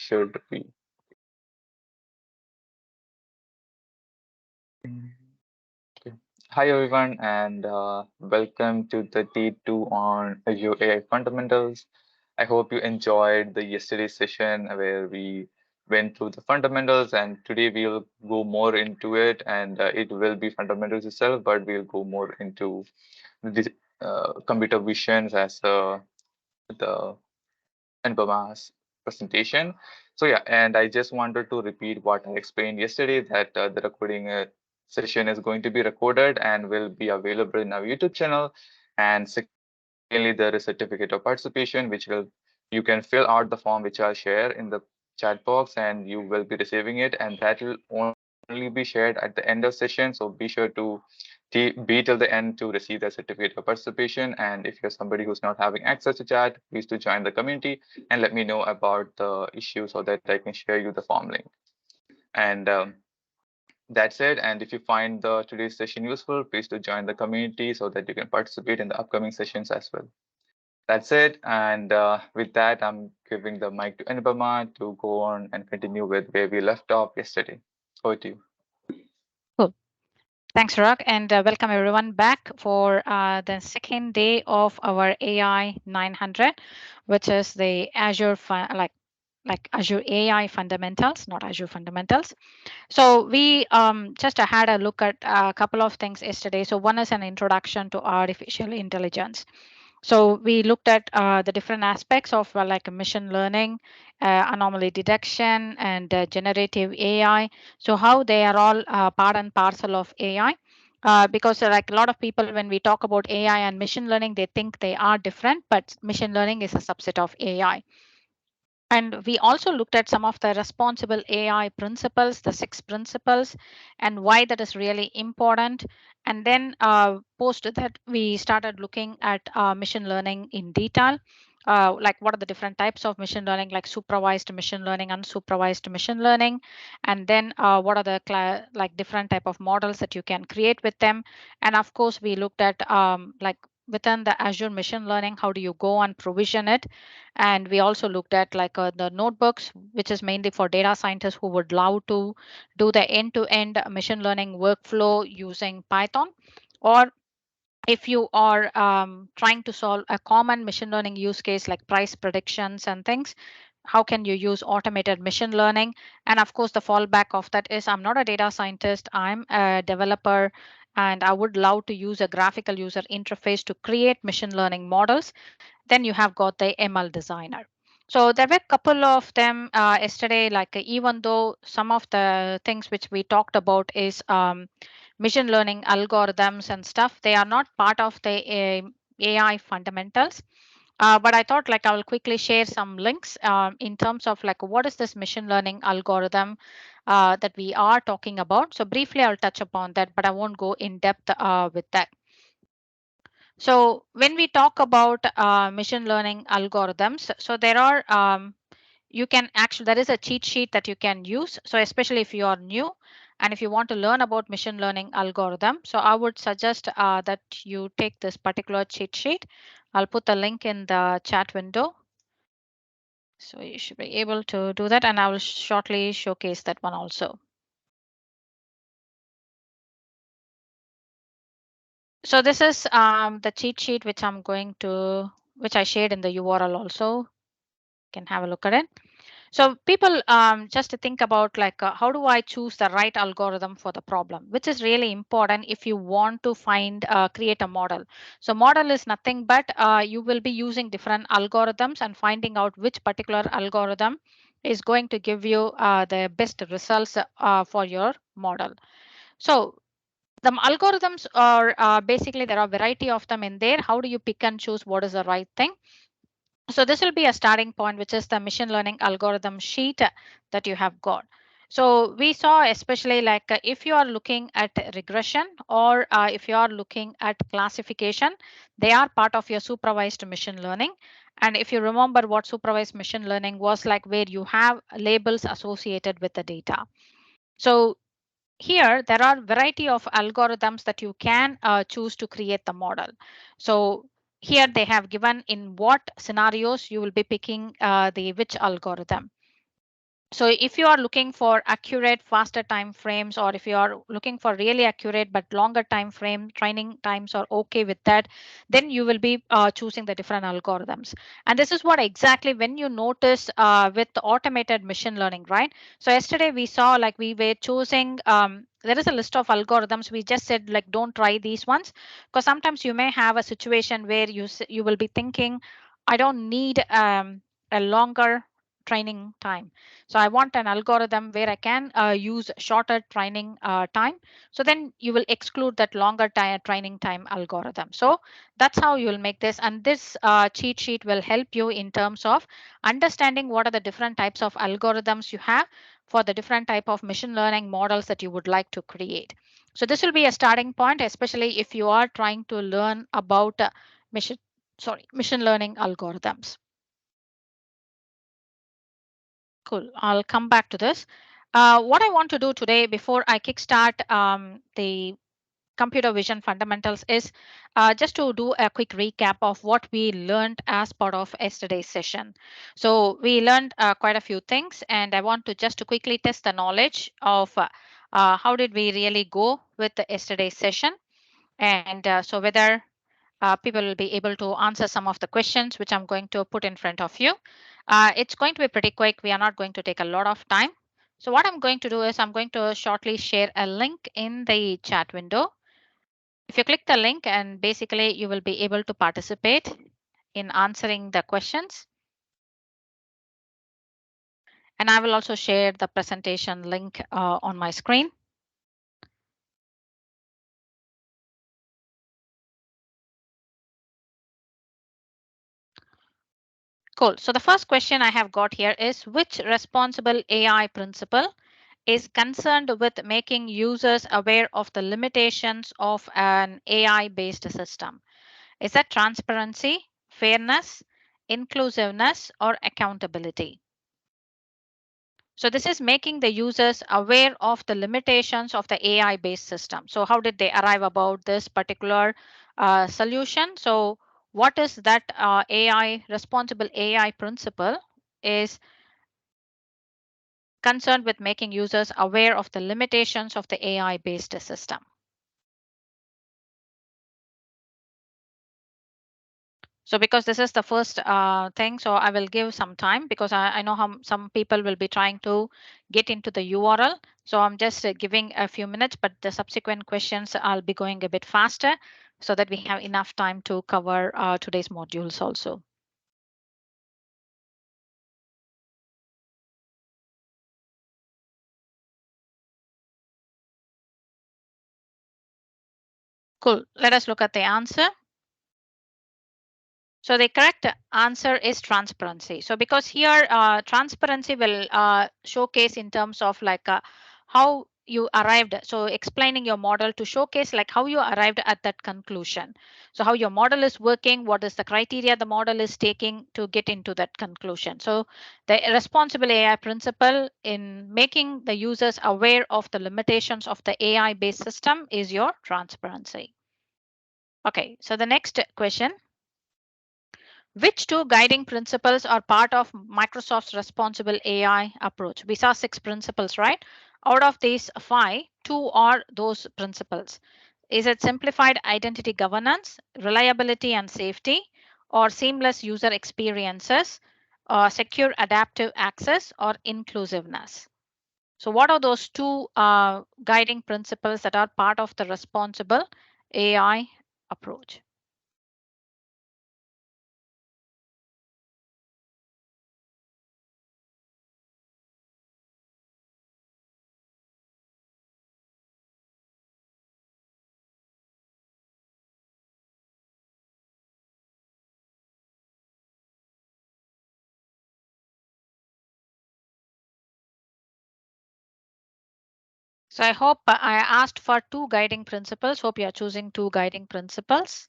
should be. Okay. Hi everyone, and welcome to the T2 on Azure AI Fundamentals. I hope you enjoyed the yesterday's session where we went through the fundamentals, and today we'll go more into it, and it will be fundamentals itself, but we'll go more into the computer visions as the Anupama's presentation. So yeah, and I just wanted to repeat what I explained yesterday, that the recording session is going to be recorded and will be available in our YouTube channel. And secondly, there is a certificate of participation, which will you can fill out the form which I'll share in the chat box, and you will be receiving it, and that will only be shared at the end of session. So be sure to be till the end to receive the certificate of participation. And if you're somebody who's not having access to chat, please do join the community and let me know about the issue so that I can share you the form link. And that's it. And if you find the today's session useful, please do join the community so that you can participate in the upcoming sessions as well. That's it. And with that, I'm giving the mic to Anupama to go on and continue with where we left off yesterday. Over to you. Cool. Thanks, Rock, and welcome everyone back for the second day of our AI 900, which is the like Azure AI Fundamentals, not Azure Fundamentals. So we just had a look at a couple of things yesterday. So one is an introduction to artificial intelligence. So we looked at the different aspects of like machine learning, anomaly detection, and generative AI. So how they are all part and parcel of AI. Because like a lot of people, when we talk about AI and machine learning, they think they are different, but machine learning is a subset of AI. And we also looked at some of the responsible AI principles, the 6 principles, and why that is really important. And then post that, we started looking at machine learning in detail. Like what are the different types of machine learning, like supervised machine learning, unsupervised machine learning, and then what are the like different type of models that you can create with them. And of course, we looked at like within the Azure machine learning, how do you go and provision it. And we also looked at like the notebooks, which is mainly for data scientists who would love to do the end-to-end machine learning workflow using Python. Or if you are trying to solve a common machine learning use case like price predictions and things, how can you use automated machine learning? And of course, the fallback of that is I'm not a data scientist, I'm a developer, and I would love to use a graphical user interface to create machine learning models. Then you have got the ML designer. So there were a couple of them yesterday, like even though some of the things which we talked about is machine learning algorithms and stuff, they are not part of the AI fundamentals. But I thought like I will quickly share some links in terms of like what is this machine learning algorithm that we are talking about. So briefly, I'll touch upon that, but I won't go in depth with that. So when we talk about machine learning algorithms, so there are you can actually there is a cheat sheet that you can use. So especially if you are new and if you want to learn about machine learning algorithm, so I would suggest that you take this particular cheat sheet. I'll put the link in the chat window. So you should be able to do that, and I will shortly showcase that one also. So this is the cheat sheet which I'm going to, which I shared in the URL also. You can have a look at it. So people just to think about like how do I choose the right algorithm for the problem, which is really important if you want to find create a model. So model is nothing but you will be using different algorithms and finding out which particular algorithm is going to give you the best results for your model. So the algorithms are basically there are a variety of them in there. How do you pick and choose what is the right thing? So this will be a starting point, which is the machine learning algorithm sheet that you have got. So we saw especially like if you are looking at regression or if you are looking at classification, they are part of your supervised machine learning. And if you remember what supervised machine learning was like, where you have labels associated with the data. So here there are variety of algorithms that you can choose to create the model. So here they have given in what scenarios you will be picking the which algorithm. So if you are looking for accurate faster time frames, or if you are looking for really accurate but longer time frame, training times are okay with that, then you will be choosing the different algorithms. And this is what exactly when you notice with the automated machine learning, right? So yesterday we saw like we were choosing there is a list of algorithms. We just said like don't try these ones, because sometimes you may have a situation where you will be thinking I don't need a longer training time. So I want an algorithm where I can use shorter training time. So then you will exclude that longer training time algorithm. So that's how you will make this. And this cheat sheet will help you in terms of understanding what are the different types of algorithms you have for the different type of machine learning models that you would like to create. So this will be a starting point, especially if you are trying to learn about machine, machine learning algorithms. Cool. I'll come back to this. What I want to do today before I kickstart the computer vision fundamentals is just to do a quick recap of what we learned as part of yesterday's session. So we learned quite a few things, and I want to just to quickly test the knowledge of how did we really go with the yesterday's session, and so whether people will be able to answer some of the questions which I'm going to put in front of you. It's going to be pretty quick. We are not going to take a lot of time. So what I'm going to do is I'm going to shortly share a link in the chat window. If you click the link, and basically you will be able to participate in answering the questions. And I will also share the presentation link on my screen. Cool. So the first question I have got here is, which responsible AI principle is concerned with making users aware of the limitations of an AI based system? Is that transparency, fairness, inclusiveness, or accountability? So this is making the users aware of the limitations of the AI based system. So how did they arrive about this particular solution? So what is that AI responsible AI principle is concerned with making users aware of the limitations of the AI based system. So because this is the first thing, so I will give some time, because I know how some people will be trying to get into the URL. So I'm just giving a few minutes, but the subsequent questions I'll be going a bit faster so that we have enough time to cover today's modules also. Cool. Let us look at the answer. So the correct answer is transparency. So because here transparency will showcase in terms of like how you arrived. So explaining your model to showcase like how you arrived at that conclusion. So how your model is working, what is the criteria the model is taking to get into that conclusion. So the responsible AI principle in making the users aware of the limitations of the AI based system is your transparency. Okay, so the next question. Which two guiding principles are part of Microsoft's responsible AI approach? We saw 6 principles, right? Out of these 5, 2 are those principles. Is it simplified identity governance, reliability and safety, or seamless user experiences, secure adaptive access, or inclusiveness? So, what are those two guiding principles that are part of the responsible AI approach? So I hope I asked for 2 guiding principles. Hope you are choosing 2 guiding principles.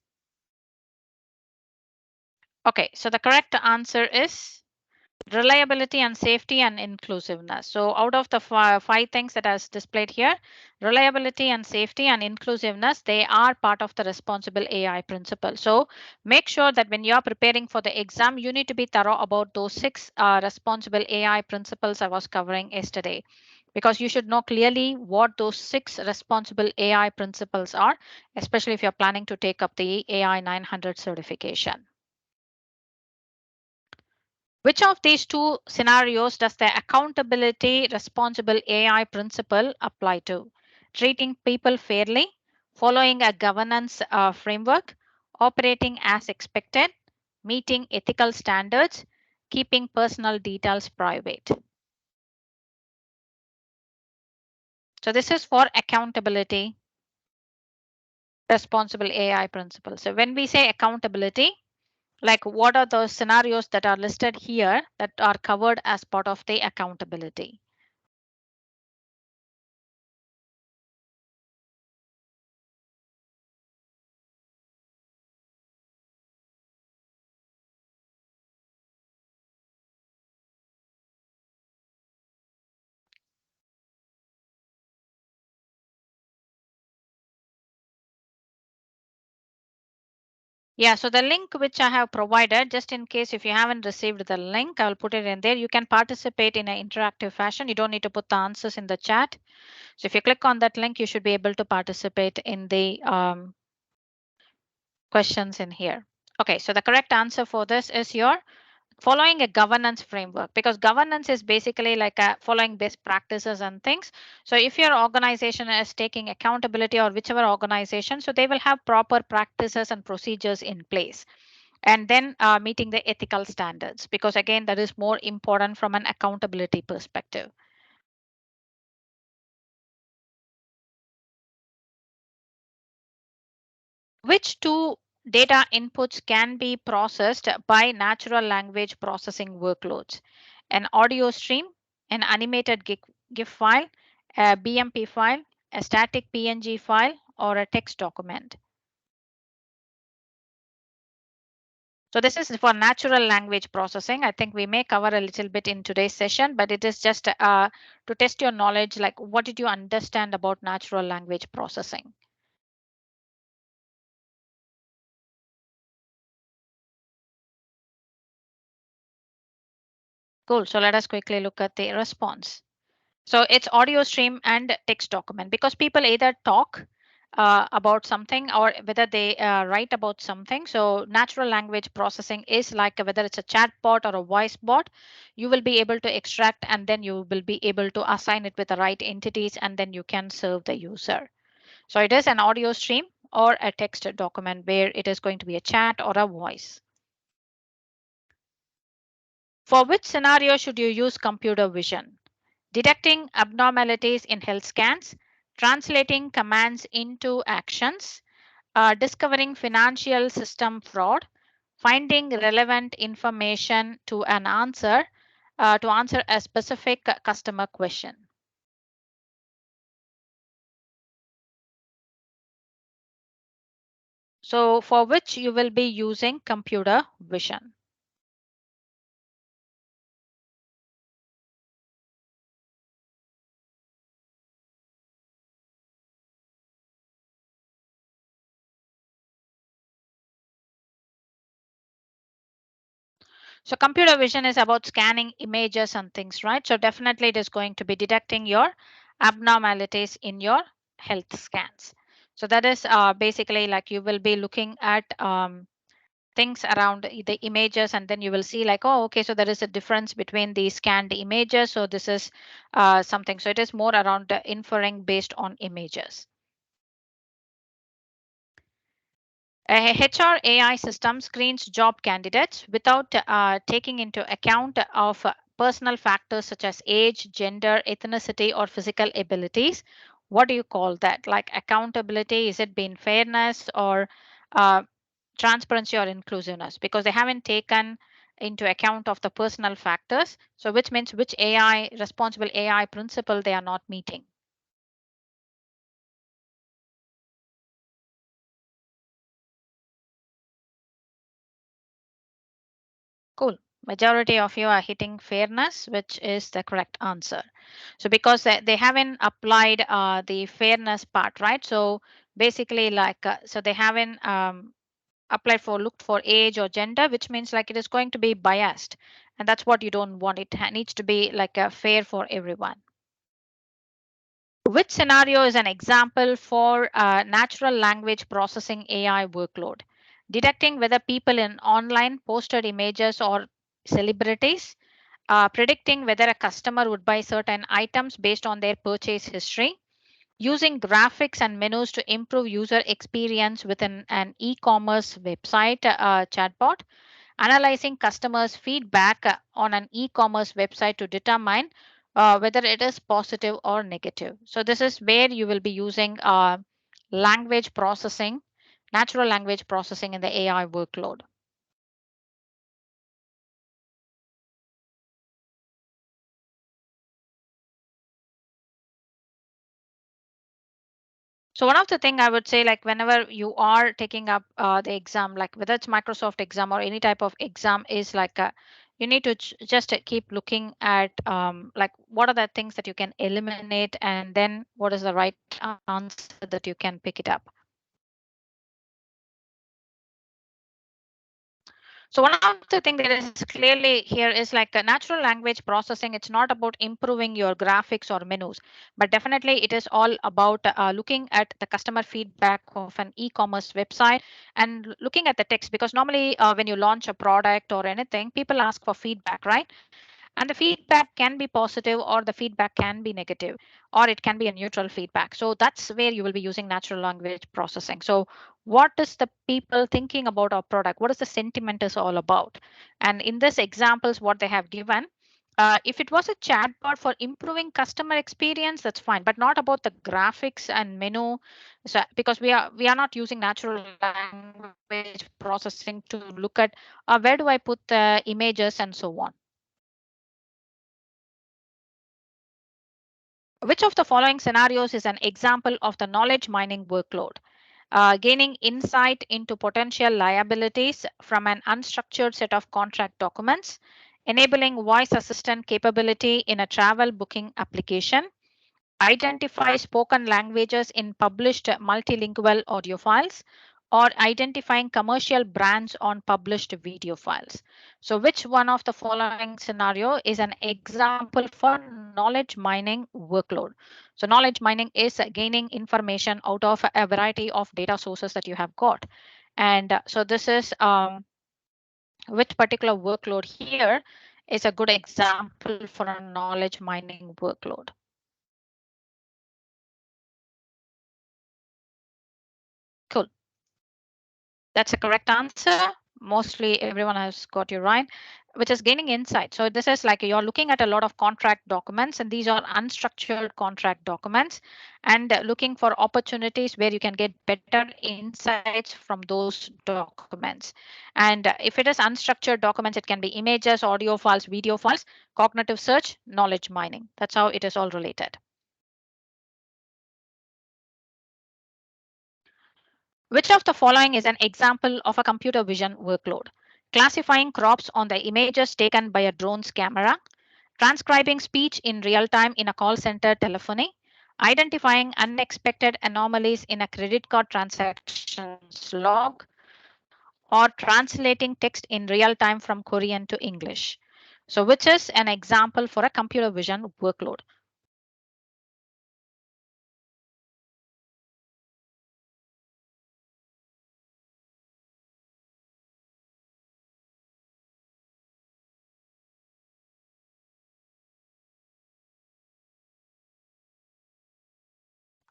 Okay, so the correct answer is reliability and safety and inclusiveness. So out of the five things that are displayed here, reliability and safety and inclusiveness, they are part of the responsible AI principle. So make sure that when you are preparing for the exam, you need to be thorough about those six responsible AI principles I was covering yesterday, because you should know clearly what those six responsible AI principles are, especially if you're planning to take up the AI 900 certification. Which of these two scenarios does the accountability responsible AI principle apply to? Treating people fairly, following a governance framework, operating as expected, meeting ethical standards, keeping personal details private. So this is for accountability responsible AI principle. So when we say accountability, like what are those scenarios that are listed here that are covered as part of the accountability? Yeah, so the link which I have provided, just in case if you haven't received the link, I'll put it in there. You can participate in an interactive fashion. You don't need to put the answers in the chat. So if you click on that link, you should be able to participate in the questions in here. Okay, so the correct answer for this is your following a governance framework, because governance is basically like a following best practices and things. So if your organization is taking accountability, or whichever organization, so they will have proper practices and procedures in place, and then meeting the ethical standards, because again that is more important from an accountability perspective. Which two data inputs can be processed by natural language processing workloads? An audio stream, an animated GIF file, a BMP file, a static PNG file, or a text document? So this is for natural language processing. I think we may cover a little bit in today's session, but it is just to test your knowledge, like what did you understand about natural language processing? Cool. So let us quickly look at the response. So it's audio stream and text document, because people either talk about something, or whether they write about something. So natural language processing is like whether it's a chat bot or a voice bot, you will be able to extract, and then you will be able to assign it with the right entities, and then you can serve the user. So it is an audio stream or a text document where it is going to be a chat or a voice. For which scenario should you use computer vision? Detecting abnormalities in health scans, translating commands into actions, discovering financial system fraud, finding relevant information to an answer to answer a specific customer question. So for which you will be using computer vision. So computer vision is about scanning images and things, right? So definitely it is going to be detecting your abnormalities in your health scans. So that is basically like you will be looking at things around the images, and then you will see like, oh, okay, so there is a difference between the scanned images. So this is something. So it is more around inferring based on images. A HR AI system screens job candidates without taking into account of personal factors such as age, gender, ethnicity, or physical abilities. What do you call that? Like accountability? Is it being fairness, or uh, transparency, or inclusiveness? Because they haven't taken into account of the personal factors. So which means which AI responsible AI principle they are not meeting. Cool. Majority of you are hitting fairness, which is the correct answer. So because they haven't applied the fairness part, right? So basically, like, so they haven't applied for looked for age or gender, which means like it is going to be biased, and that's what you don't want. It needs to be like fair for everyone. Which scenario is an example for natural language processing AI workload? Detecting whether people in online posted images or celebrities, predicting whether a customer would buy certain items based on their purchase history, using graphics and menus to improve user experience within an e-commerce website chatbot, analyzing customers' feedback on an e-commerce website to determine whether it is positive or negative. So this is where you will be using language processing, natural language processing in the AI workload. So one of the thing I would say, like whenever you are taking up the exam, like whether it's Microsoft exam or any type of exam, is like you need to just keep looking at like what are the things that you can eliminate, and then what is the right answer that you can pick it up. So one of the thing that is clearly here is like a natural language processing. It's not about improving your graphics or menus, but definitely it is all about looking at the customer feedback of an e-commerce website and looking at the text, because normally when you launch a product or anything, people ask for feedback, right? And the feedback can be positive or the feedback can be negative, or it can be a neutral feedback. So that's where you will be using natural language processing. So what is the people thinking about our product? What is the sentiment is all about? And in this examples, what they have given, if it was a chatbot for improving customer experience, that's fine, but not about the graphics and menu. So because we are not using natural language processing to look at where do I put the images and so on. Which of the following scenarios is an example of the knowledge mining workload? Gaining insight into potential liabilities from an unstructured set of contract documents, enabling voice assistant capability in a travel booking application, identify spoken languages in published multilingual audio files, or identifying commercial brands on published video files. So which one of the following scenario is an example for knowledge mining workload? So knowledge mining is gaining information out of a variety of data sources that you have got. And so this is which particular workload here is a good example for a knowledge mining workload. Cool. That's a correct answer. Mostly everyone has got you right, which is gaining insight. So this is like you're looking at a lot of contract documents, and these are unstructured contract documents, and looking for opportunities where you can get better insights from those documents. And if it is unstructured documents, it can be images, audio files, video files, cognitive search, knowledge mining. That's how it is all related. Which of the following is an example of a computer vision workload? Classifying crops on the images taken by a drone's camera, transcribing speech in real time in a call center telephony, identifying unexpected anomalies in a credit card transactions log, or translating text in real time from Korean to English. So, which is an example for a computer vision workload?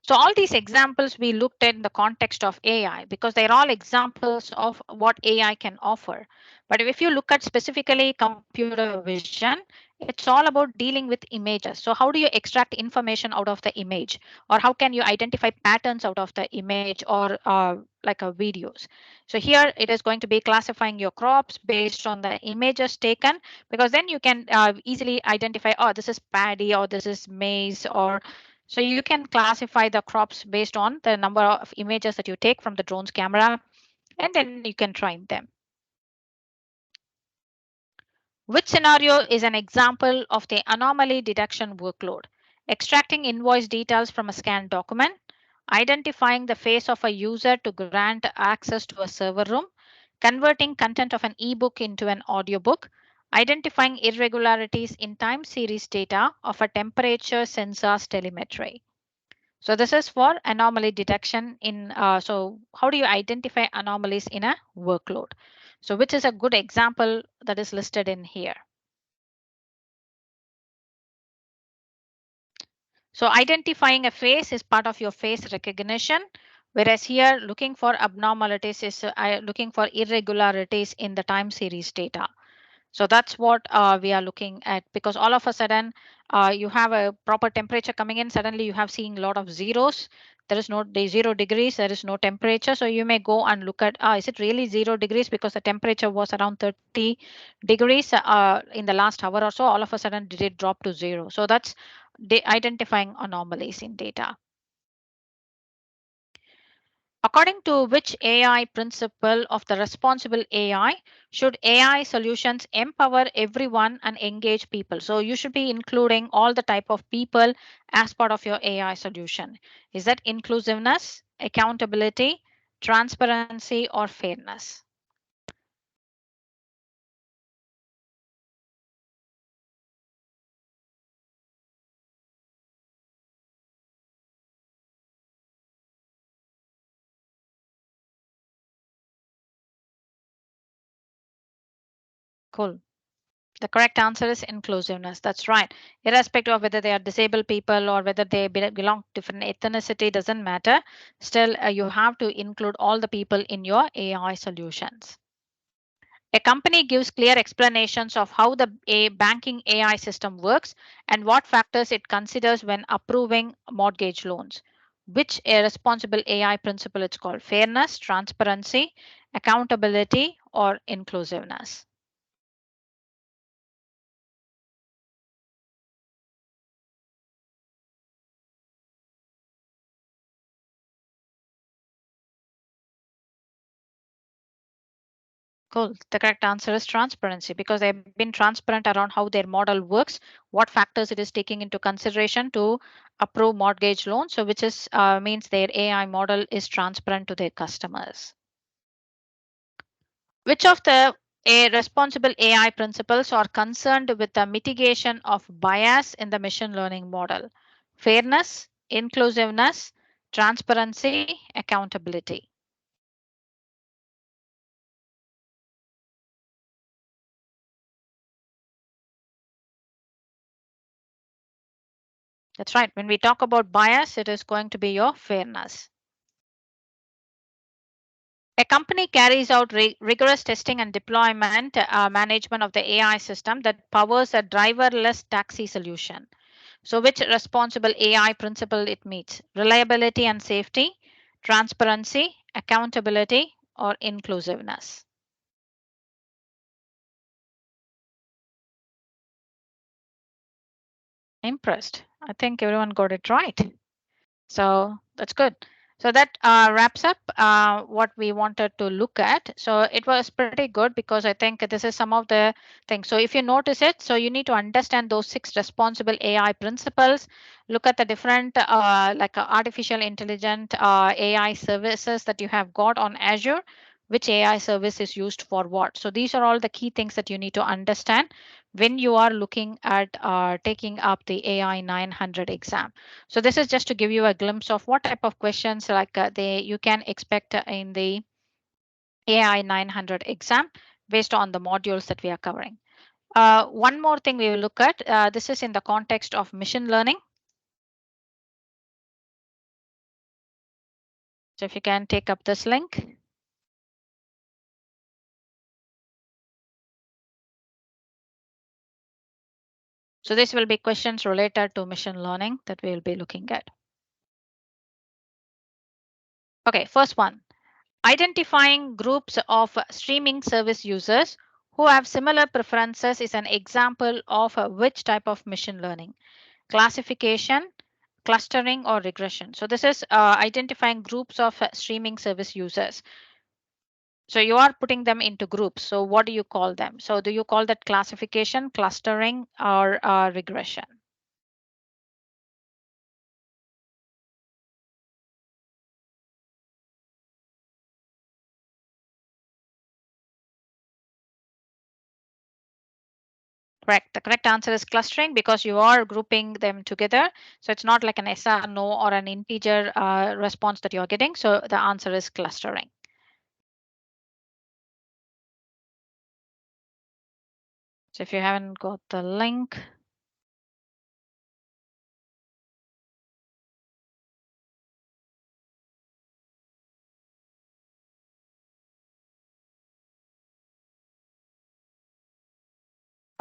So all these examples we looked at in the context of AI because they're all examples of what AI can offer. But if you look at specifically computer vision, it's all about dealing with images. So how do you extract information out of the image? Or how can you identify patterns out of the image or like a videos? So here it is going to be classifying your crops based on the images taken, because then you can easily identify, oh, this is paddy or this is maize, or so you can classify the crops based on the number of images that you take from the drone's camera, and then you can train them. Which scenario is an example of the anomaly detection workload? Extracting invoice details from a scanned document, identifying the face of a user to grant access to a server room, converting content of an ebook into an audiobook, identifying irregularities in time series data of a temperature sensor's telemetry. So this is for anomaly detection in, so how do you identify anomalies in a workload? So which is a good example that is listed in here. So identifying a face is part of your face recognition, whereas here looking for abnormalities is looking for irregularities in the time series data. So that's what we are looking at, because all of a sudden you have a proper temperature coming in, suddenly you have seen a lot of zeros. There is no 0 degrees, there is no temperature. So you may go and look at, is it really 0 degrees, because the temperature was around 30 degrees in the last hour or so, all of a sudden did it drop to zero. So that's identifying anomalies in data. According to which AI principle of the responsible AI should AI solutions empower everyone and engage people? So you should be including all the type of people as part of your AI solution. Is that inclusiveness, accountability, transparency, or fairness? Cool. The correct answer is inclusiveness. That's right. Irrespective of whether they are disabled people or whether they belong to different ethnicity, doesn't matter. Still, you have to include all the people in your AI solutions. A company gives clear explanations of how the banking AI system works and what factors it considers when approving mortgage loans. Which a responsible AI principle it's called? Fairness, transparency, accountability, or inclusiveness. Cool. The correct answer is transparency, because they've been transparent around how their model works, what factors it is taking into consideration to approve mortgage loans. So, which is means their AI model is transparent to their customers. Which of the responsible AI principles are concerned with the mitigation of bias in the machine learning model? Fairness, inclusiveness, transparency, accountability. That's right. When we talk about bias, it is going to be your fairness. A company carries out rigorous testing and deployment management of the AI system that powers a driverless taxi solution. So, which responsible AI principle it meets? Reliability and safety, transparency, accountability, or inclusiveness? Impressed. I think everyone got it right. So that's good. So that wraps up what we wanted to look at. So it was pretty good, because I think this is some of the things. So if you notice it, so you need to understand those 6 responsible AI principles. Look at the different like artificial intelligent AI services that you have got on Azure. Which AI service is used for what? So these are all the key things that you need to understand when you are looking at taking up the AI 900 exam. So this is just to give you a glimpse of what type of questions like they you can expect in the AI 900 exam based on the modules that we are covering. One more thing we will look at, this is in the context of machine learning. So if you can take up this link. So this will be questions related to machine learning that we will be looking at. Okay, first one. Identifying groups of streaming service users who have similar preferences is an example of which type of machine learning? Classification, clustering, or regression. So this is identifying groups of streaming service users. So you are putting them into groups. So what do you call them? So do you call that classification, clustering, or regression? Correct. The correct answer is clustering because you are grouping them together. So it's not like an yes or no or an integer response that you're getting. So the answer is clustering. So if you haven't got the link,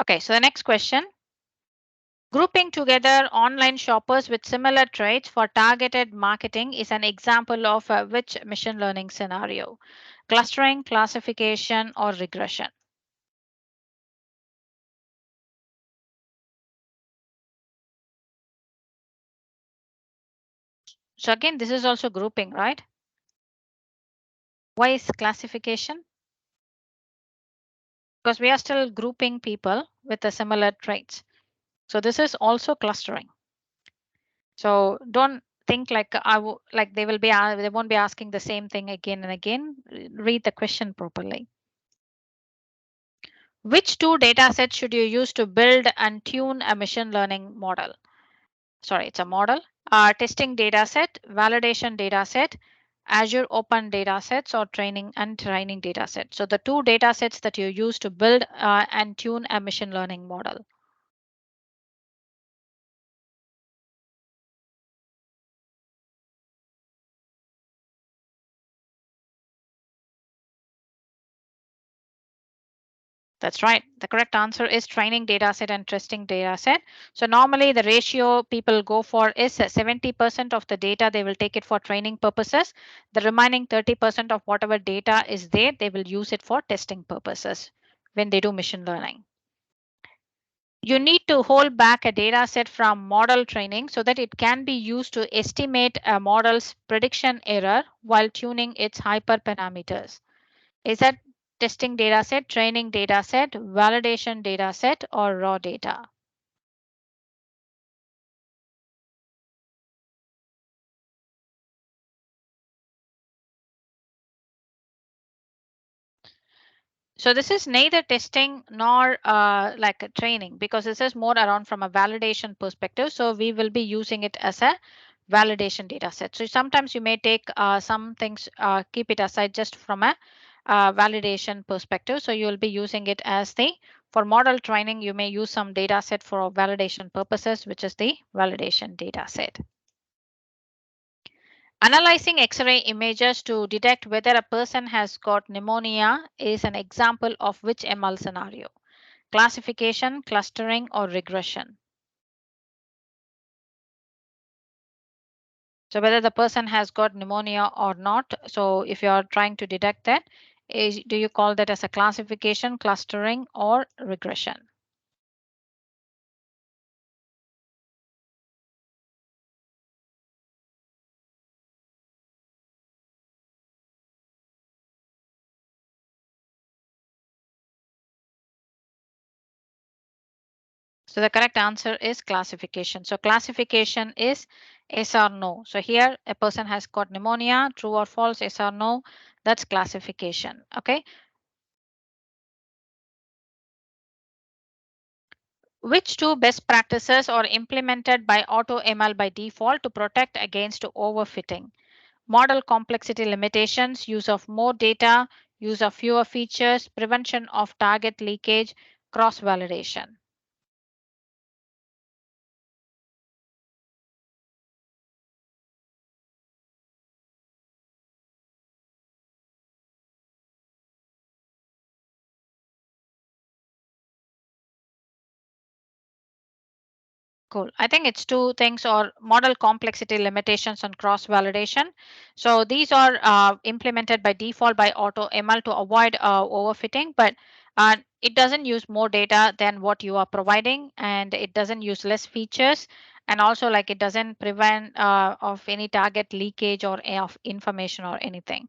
okay, so the next question. Grouping together online shoppers with similar traits for targeted marketing is an example of which machine learning scenario? Clustering, classification, or regression? So again, this is also grouping, right? Why is classification? Because we are still grouping people with the similar traits. So this is also clustering. So don't think like like they will be they won't be asking the same thing again and again. Read the question properly. Which two data sets should you use to build and tune a machine learning model? Sorry, it's a model. Testing data set, validation data set, Azure Open data sets, or training data set. So the two data sets that you use to build and tune a machine learning model. That's right. The correct answer is training data set and testing data set. So normally the ratio people go for is 70% of the data they will take it for training purposes. The remaining 30% of whatever data is there, they will use it for testing purposes when they do machine learning. You need to hold back a data set from model training so that it can be used to estimate a model's prediction error while tuning its hyperparameters. Is that testing data set, training data set, validation data set, or raw data? So this is neither testing nor like a training because this is more around from a validation perspective. So we will be using it as a validation data set. So sometimes you may take some things, keep it aside just from a validation perspective. So you will be using it as the, for model training, you may use some data set for validation purposes, which is the validation data set. Analyzing X-ray images to detect whether a person has got pneumonia is an example of which ML scenario? Classification, clustering, or regression? So whether the person has got pneumonia or not. So if you are trying to detect that, do you call that as a classification, clustering, or regression? So the correct answer is classification. So classification is yes or no. So here a person has got pneumonia, true or false, yes or no. That's classification. Okay. Which two best practices are implemented by AutoML by default to protect against overfitting? Model complexity limitations, use of more data, use of fewer features, prevention of target leakage, cross validation. Cool. I think it's two things or model complexity limitations and cross validation. So these are implemented by default by AutoML to avoid overfitting, but it doesn't use more data than what you are providing, and it doesn't use less features, and also like it doesn't prevent of any target leakage or of information or anything.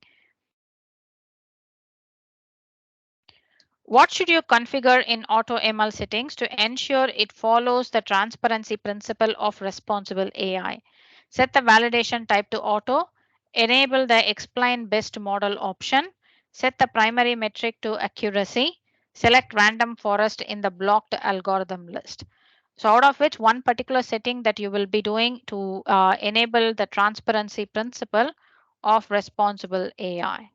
What should you configure in AutoML settings to ensure it follows the transparency principle of responsible AI? Set the validation type to auto, enable the explain best model option, set the primary metric to accuracy, select random forest in the blocked algorithm list. So out of which one particular setting that you will be doing to enable the transparency principle of responsible AI.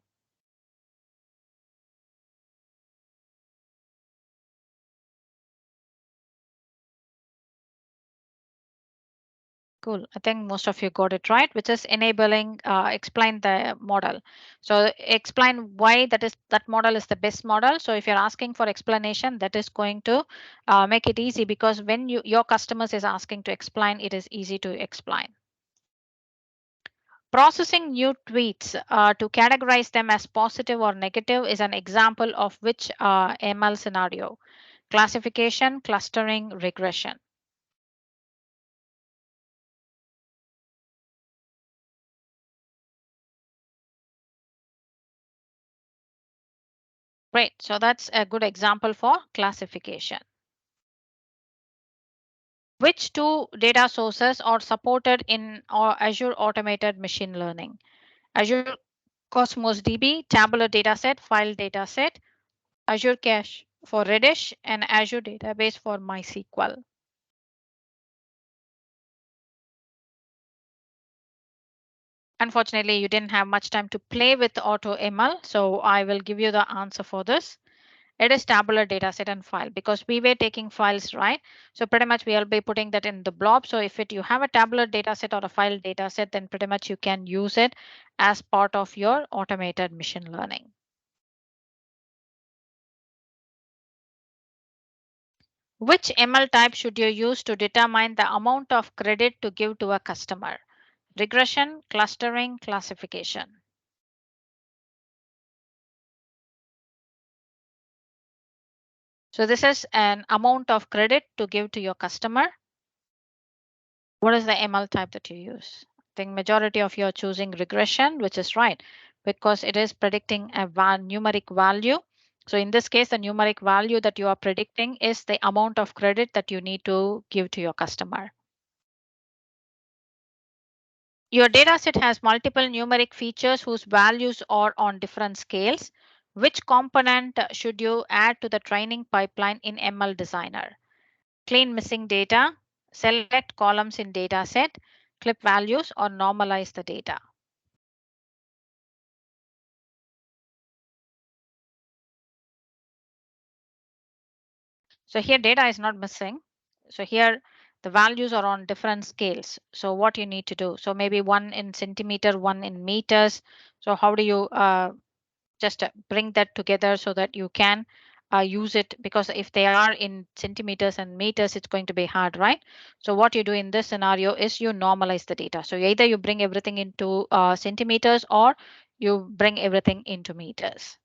Cool. I think most of you got it right, which is enabling explain the model. So explain why that model is the best model. So if you're asking for explanation, that is going to make it easy because when your customers is asking to explain, it is easy to explain. Processing new tweets to categorize them as positive or negative is an example of which ML scenario. Classification, clustering, regression. Great. So that's a good example for classification. Which two data sources are supported in Azure Automated Machine Learning? Azure Cosmos DB, tabular dataset, file dataset, Azure Cache for Redis, and Azure Database for MySQL. Unfortunately, you didn't have much time to play with AutoML, so I will give you the answer for this. It is tabular dataset and file because we were taking files, right? So pretty much we'll be putting that in the blob. So if you have a tabular dataset or a file dataset, then pretty much you can use it as part of your automated machine learning. Which ML type should you use to determine the amount of credit to give to a customer? Regression, clustering, classification. So this is an amount of credit to give to your customer. What is the ML type that you use? I think majority of you are choosing regression, which is right because it is predicting a numeric value. So in this case, the numeric value that you are predicting is the amount of credit that you need to give to your customer. Your dataset has multiple numeric features whose values are on different scales. Which component should you add to the training pipeline in ML Designer? Clean missing data, select columns in dataset, clip values, or normalize the data. So here data is not missing. So here the values are on different scales. So what you need to do, so maybe one in centimeter, one in meters. So how do you just bring that together so that you can use it, because if they are in centimeters and meters, it's going to be hard, right? So what you do in this scenario is you normalize the data. So either you bring everything into centimeters or you bring everything into meters.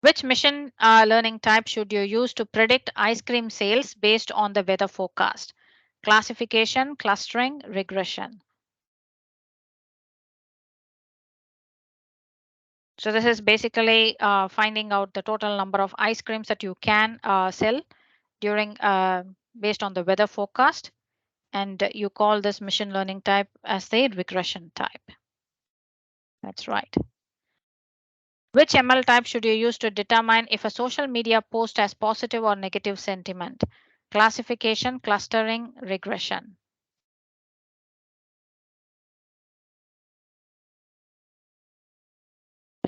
Which machine learning type should you use to predict ice cream sales based on the weather forecast? Classification, clustering, regression. So this is basically finding out the total number of ice creams that you can sell during based on the weather forecast, and you call this machine learning type as the regression type. That's right. Which ML type should you use to determine if a social media post has positive or negative sentiment? Classification, clustering, regression.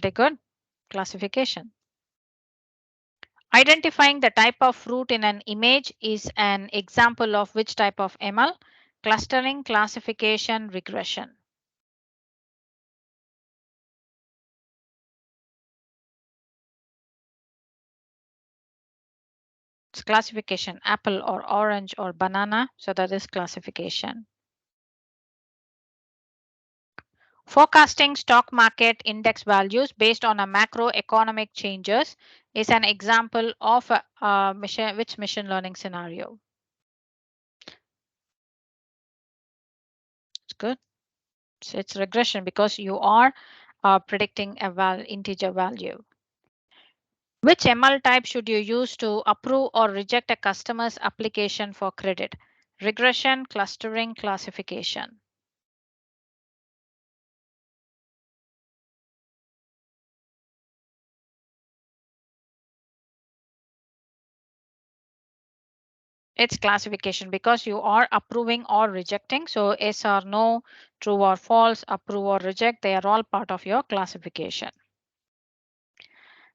Very good. Classification. Identifying the type of fruit in an image is an example of which type of ML? Clustering, classification, regression. It's classification, apple or orange or banana. So that is classification. Forecasting stock market index values based on a macroeconomic changes is an example of which machine learning scenario? It's good. So it's regression because you are predicting a integer value. Which ML type should you use to approve or reject a customer's application for credit? Regression, clustering, classification. It's classification because you are approving or rejecting. So yes or no, true or false, approve or reject, they are all part of your classification.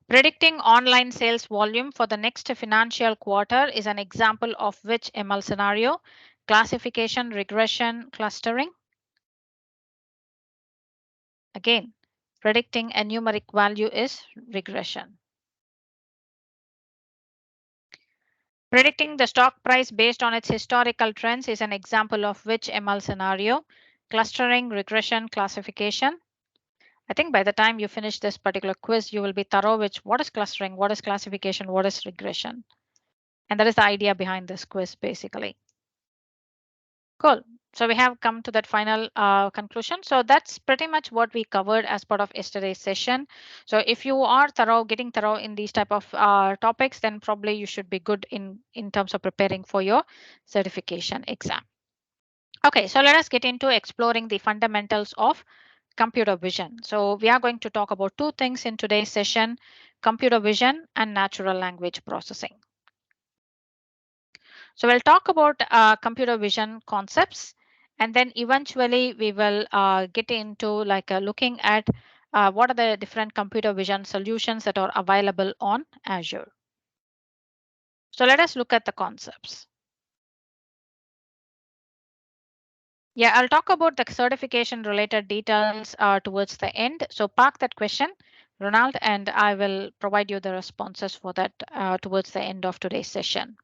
Predicting online sales volume for the next financial quarter is an example of which ML scenario? Classification, regression, clustering. Again, predicting a numeric value is regression. Predicting the stock price based on its historical trends is an example of which ML scenario? Clustering, regression, classification. I think by the time you finish this particular quiz, you will be thorough with what is clustering, what is classification, what is regression. And that is the idea behind this quiz, basically. Cool. So we have come to that final conclusion. So that's pretty much what we covered as part of yesterday's session. So if you are getting thorough in these type of topics, then probably you should be good in terms of preparing for your certification exam. Okay, so let us get into exploring the fundamentals of computer vision. So we are going to talk about two things in today's session: computer vision and natural language processing. So we'll talk about computer vision concepts, and then eventually we will get into like looking at what are the different computer vision solutions that are available on Azure. So let us look at the concepts. Yeah, I'll talk about the certification related details towards the end. So park that question, Ronald, and I will provide you the responses for that towards the end of today's session.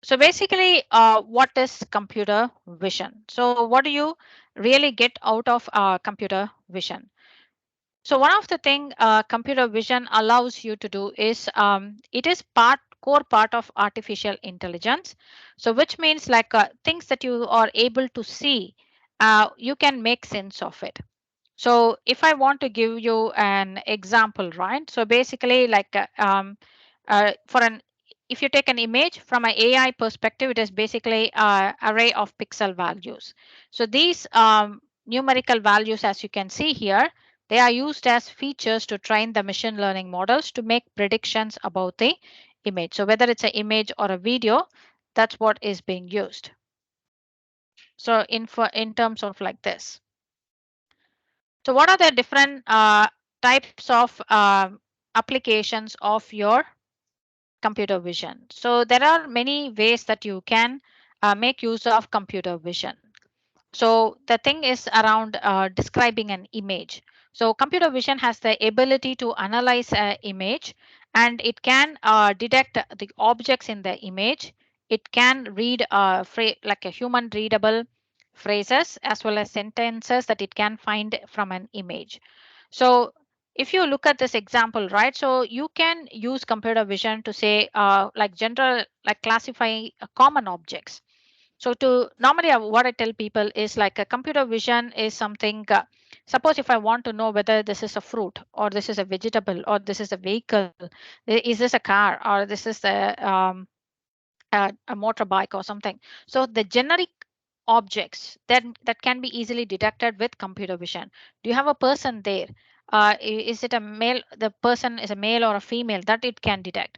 So basically, what is computer vision? So what do you really get out of computer vision? So one of the thing computer vision allows you to do is it is core part of artificial intelligence. So which means like things that you are able to see, you can make sense of it. So if I want to give you an example, right? So basically like for an if you take an image from an AI perspective, it is basically an array of pixel values. So these numerical values, as you can see here, they are used as features to train the machine learning models to make predictions about the image. So whether it's an image or a video, that's what is being used. So in terms of like this. So what are the different types of applications of your computer vision? So there are many ways that you can make use of computer vision. So the thing is around describing an image. So computer vision has the ability to analyze an image, and it can detect the objects in the image. It can read like a human readable phrases as well as sentences that it can find from an image. So if you look at this example, right, so you can use computer vision to say like general, like classify common objects. So to normally what I tell people is like a computer vision is something, suppose if I want to know whether this is a fruit or this is a vegetable or this is a vehicle, is this a car or this is a motorbike or something. So the generic objects that can be easily detected with computer vision. Do you have a person there? Is it a male? The person is a male or a female, that it can detect.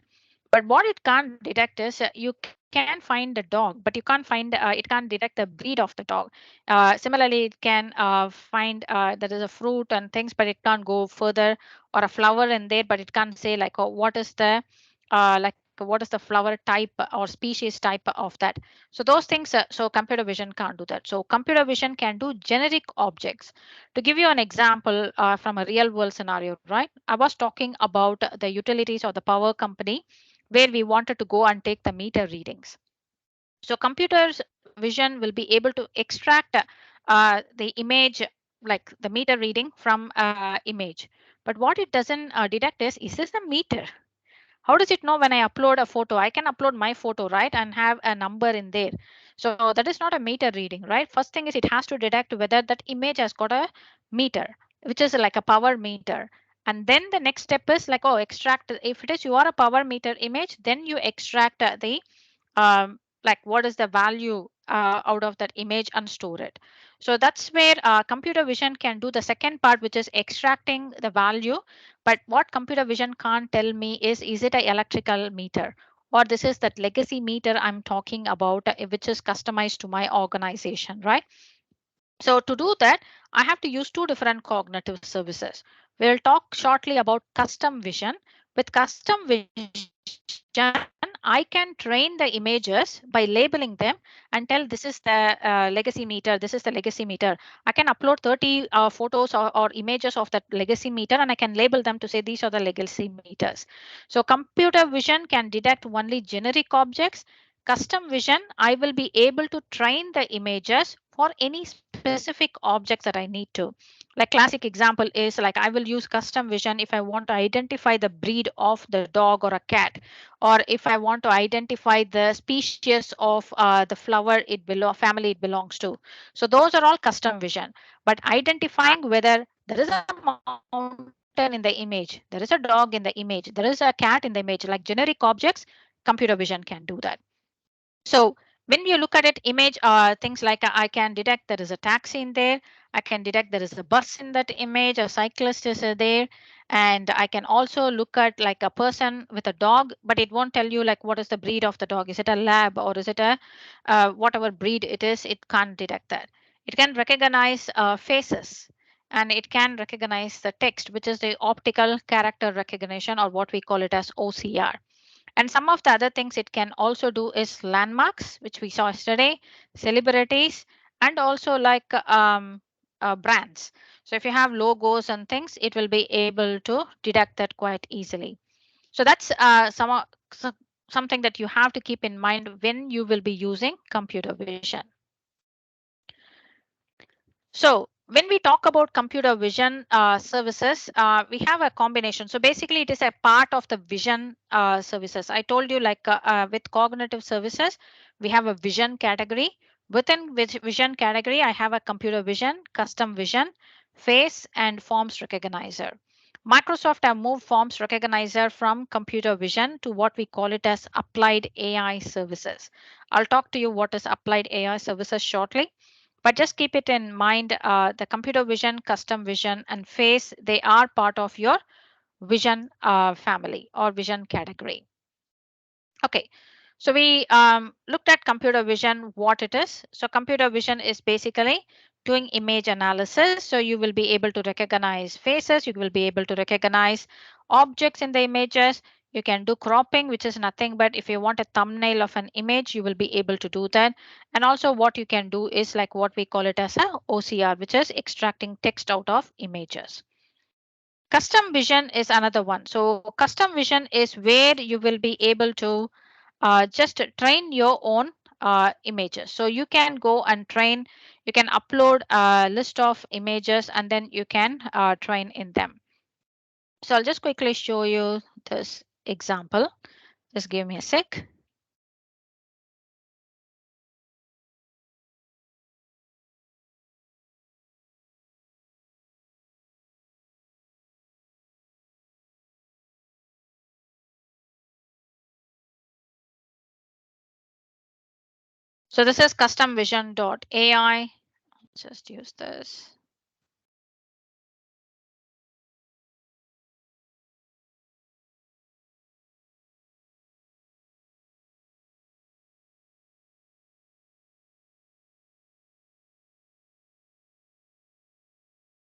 But what it can't detect is you can find a dog, but you can't find it can't detect the breed of the dog. Similarly, it can find there is a fruit and things, but it can't go further, or a flower in there, but it can't say like, oh, what is the like what is the flower type or species type of that. So those things, so computer vision can't do that. So computer vision can do generic objects. To give you an example from a real world scenario, right? I was talking about the utilities or the power company where we wanted to go and take the meter readings. So computers vision will be able to extract the image, like the meter reading from image. But what it doesn't detect is this the meter? How does it know when I upload a photo? I can upload my photo, right, and have a number in there. So that is not a meter reading, right? First thing is it has to detect whether that image has got a meter, which is like a power meter. And then the next step is like, oh, extract. If it is you are a power meter image, then you extract the like what is the value out of that image and store it. So that's where computer vision can do the second part, which is extracting the value. But what computer vision can't tell me is it a electrical meter, or this is that legacy meter I'm talking about, which is customized to my organization, right? So to do that, I have to use two different cognitive services. We'll talk shortly about custom vision. With custom vision, I can train the images by labeling them and tell this is the legacy meter, this is the legacy meter. I can upload 30 photos or images of that legacy meter, and I can label them to say these are the legacy meters. So computer vision can detect only generic objects. Custom vision, I will be able to train the images for any specific objects that I need to. Like classic example is like I will use custom vision if I want to identify the breed of the dog or a cat, or if I want to identify the species of the flower family it belongs to. So those are all custom vision. But identifying whether there is a mountain in the image, there is a dog in the image, there is a cat in the image, like generic objects, computer vision can do that. So when you look at it image, things like I can detect there is a taxi in there. I can detect there is a bus in that image, a cyclist is there. And I can also look at like a person with a dog, but it won't tell you like what is the breed of the dog. Is it a lab or is it a whatever breed it is? It can't detect that. It can recognize faces, and it can recognize the text, which is the optical character recognition, or what we call it as OCR. And some of the other things it can also do is landmarks, which we saw yesterday, celebrities, and also like brands. So if you have logos and things, it will be able to detect that quite easily. So that's something that you have to keep in mind when you will be using computer vision. So when we talk about computer vision services, we have a combination. So basically, it is a part of the vision services. I told you like with cognitive services, we have a vision category. Within vision category, I have a computer vision, custom vision, face, and forms recognizer. Microsoft have moved forms recognizer from computer vision to what we call it as applied AI services. I'll talk to you what is applied AI services shortly. But just keep it in mind, the computer vision, custom vision, and face, they are part of your vision family or vision category. Okay, so we looked at computer vision, what it is. So computer vision is basically doing image analysis. So you will be able to recognize faces, you will be able to recognize objects in the images. You can do cropping, which is nothing but if you want a thumbnail of an image, you will be able to do that. And also what you can do is like what we call it as a OCR, which is extracting text out of images. Custom vision is another one. So custom vision is where you will be able to just train your own images. So you can go and train, you can upload a list of images and then you can train in them. So I'll just quickly show you this example. Just give me a sec. So this is customvision.ai. Just use this.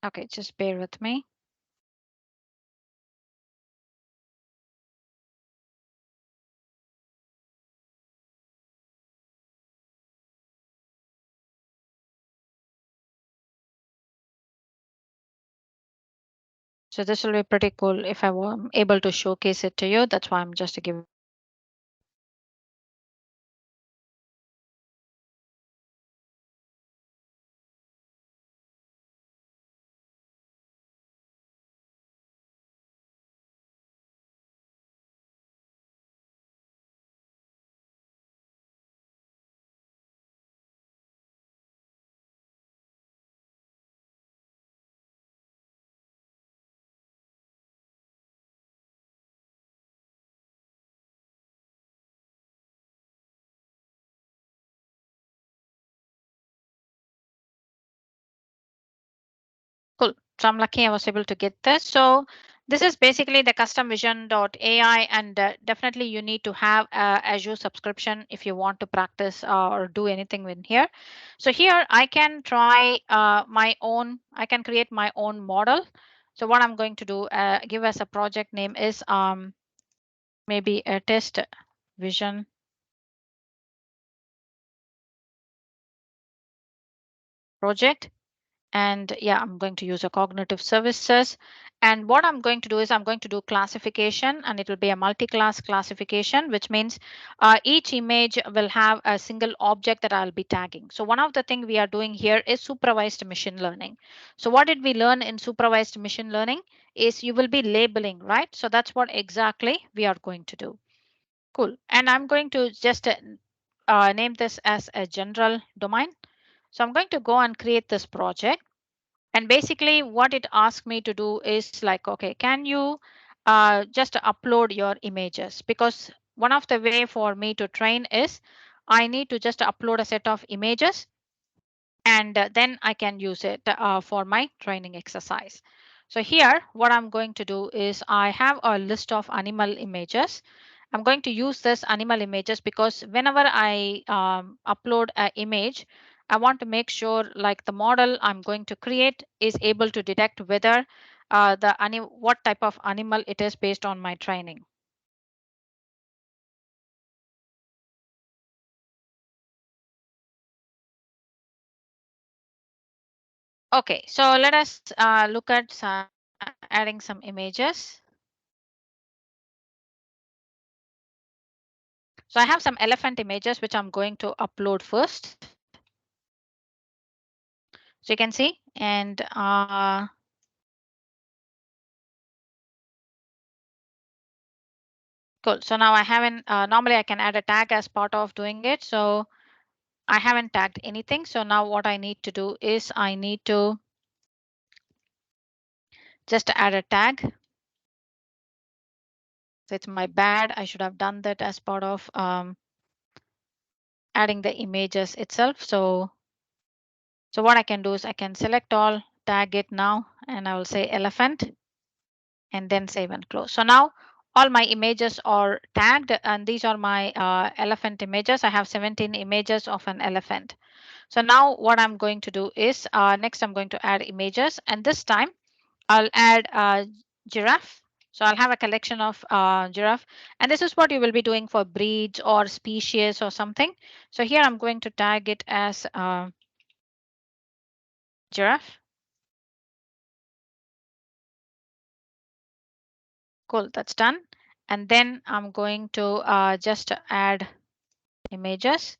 Okay, just bear with me. So this will be pretty cool if I were able to showcase it to you. That's why I'm just giving you a demo. So I'm lucky I was able to get this. So this is basically the custom vision.ai, and definitely you need to have a Azure subscription if you want to practice or do anything in here. So here I can try my own, I can create my own model. So what I'm going to do, give us a project name is maybe a test vision project. And yeah, I'm going to use a cognitive services. And what I'm going to do is I'm going to do classification, and it will be a multi-class classification, which means each image will have a single object that I'll be tagging. So one of the things we are doing here is supervised machine learning. So what did we learn in supervised machine learning is you will be labeling, right? So that's what exactly we are going to do. Cool. And I'm going to just name this as a general domain. So I'm going to go and create this project. And basically what it asks me to do is like, okay, can you just upload your images? Because one of the way for me to train is I need to just upload a set of images, and then I can use it for my training exercise. So here what I'm going to do is I have a list of animal images. I'm going to use this animal images because whenever I upload an image, I want to make sure like the model I'm going to create is able to detect whether what type of animal it is based on my training. Okay, so let us look at adding some images. So I have some elephant images which I'm going to upload first. So you can see, and cool. So now I haven't, normally I can add a tag as part of doing it. So I haven't tagged anything. So now what I need to do is I need to just add a tag. So it's my bad. I should have done that as part of adding the images itself. So what I can do is I can select all, tag it now, and I will say elephant, and then save and close. So now all my images are tagged, and these are my elephant images. I have 17 images of an elephant. So now what I'm going to do is next I'm going to add images, and this time I'll add giraffe. So I'll have a collection of giraffe, and this is what you will be doing for breeds or species or something. So here I'm going to tag it as giraffe. Cool, that's done. And then I'm going to just add images,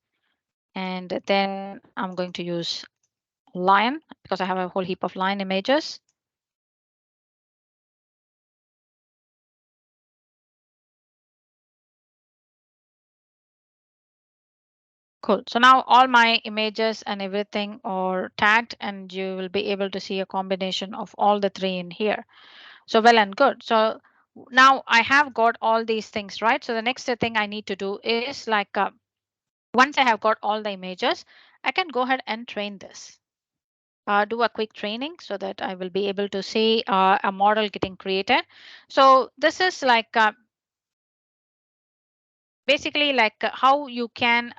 and then I'm going to use lion because I have a whole heap of lion images. Cool. So now all my images and everything are tagged, and you will be able to see a combination of all the three in here. So well and good. So now I have got all these things, right? So the next thing I need to do is like once I have got all the images, I can go ahead and train this. Do a quick training so that I will be able to see a model getting created. So this is like basically like how you can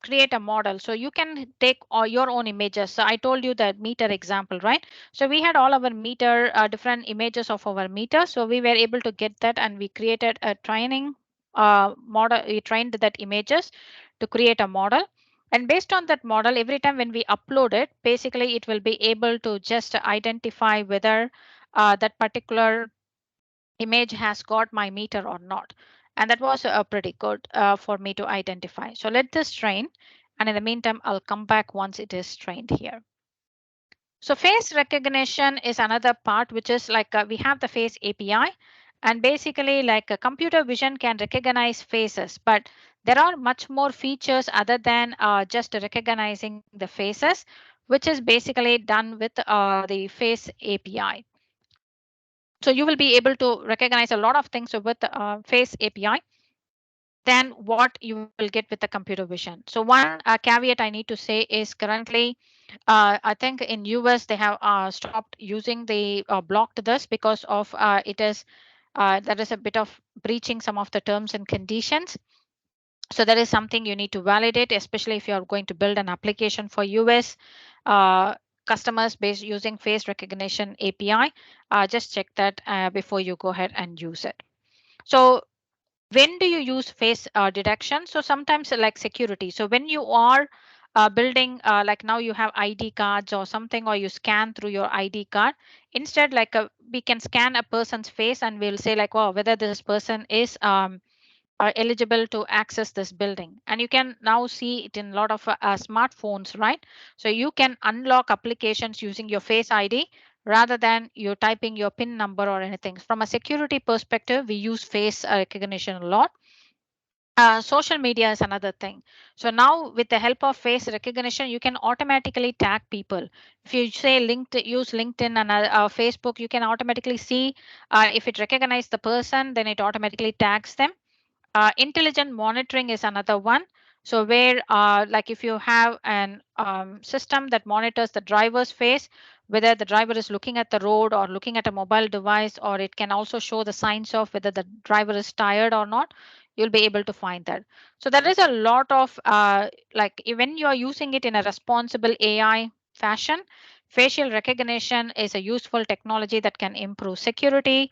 create a model. So you can take your own images. So I told you that meter example, right? So we had all our meter, different images of our meter. So we were able to get that, and we created a training model. We trained that images to create a model. And based on that model, every time when we upload it, basically it will be able to just identify whether that particular image has got my meter or not. And that was pretty good for me to identify. So let this train. And in the meantime, I'll come back once it is trained here. So face recognition is another part, which is like we have the face API. And basically like a computer vision can recognize faces, but there are much more features other than just recognizing the faces, which is basically done with the face API. So you will be able to recognize a lot of things with face API. than what you will get with the computer vision. So one caveat I need to say is currently I think in US they have stopped using the blocked this because of it is there is a bit of breaching some of the terms and conditions. So that is something you need to validate, especially if you are going to build an application for US uh, customers based using face recognition API. Just check that before you go ahead and use it. So when do you use face detection? So sometimes like security. So when you are building like now you have ID cards or something, or you scan through your ID card, instead like we can scan a person's face and we'll say like, wow, whether this person is are eligible to access this building. And you can now see it in a lot of smartphones, right? So you can unlock applications using your face ID rather than you typing your pin number or anything. From a security perspective, we use face recognition a lot. Social media is another thing. So now with the help of face recognition, you can automatically tag people. If you say LinkedIn, use LinkedIn and Facebook, you can automatically see if it recognizes the person, then it automatically tags them. Intelligent monitoring is another one. So where like if you have an system that monitors the driver's face, whether the driver is looking at the road or looking at a mobile device, or it can also show the signs of whether the driver is tired or not, you'll be able to find that. So there is a lot of like when you are using it in a responsible AI fashion, facial recognition is a useful technology that can improve security,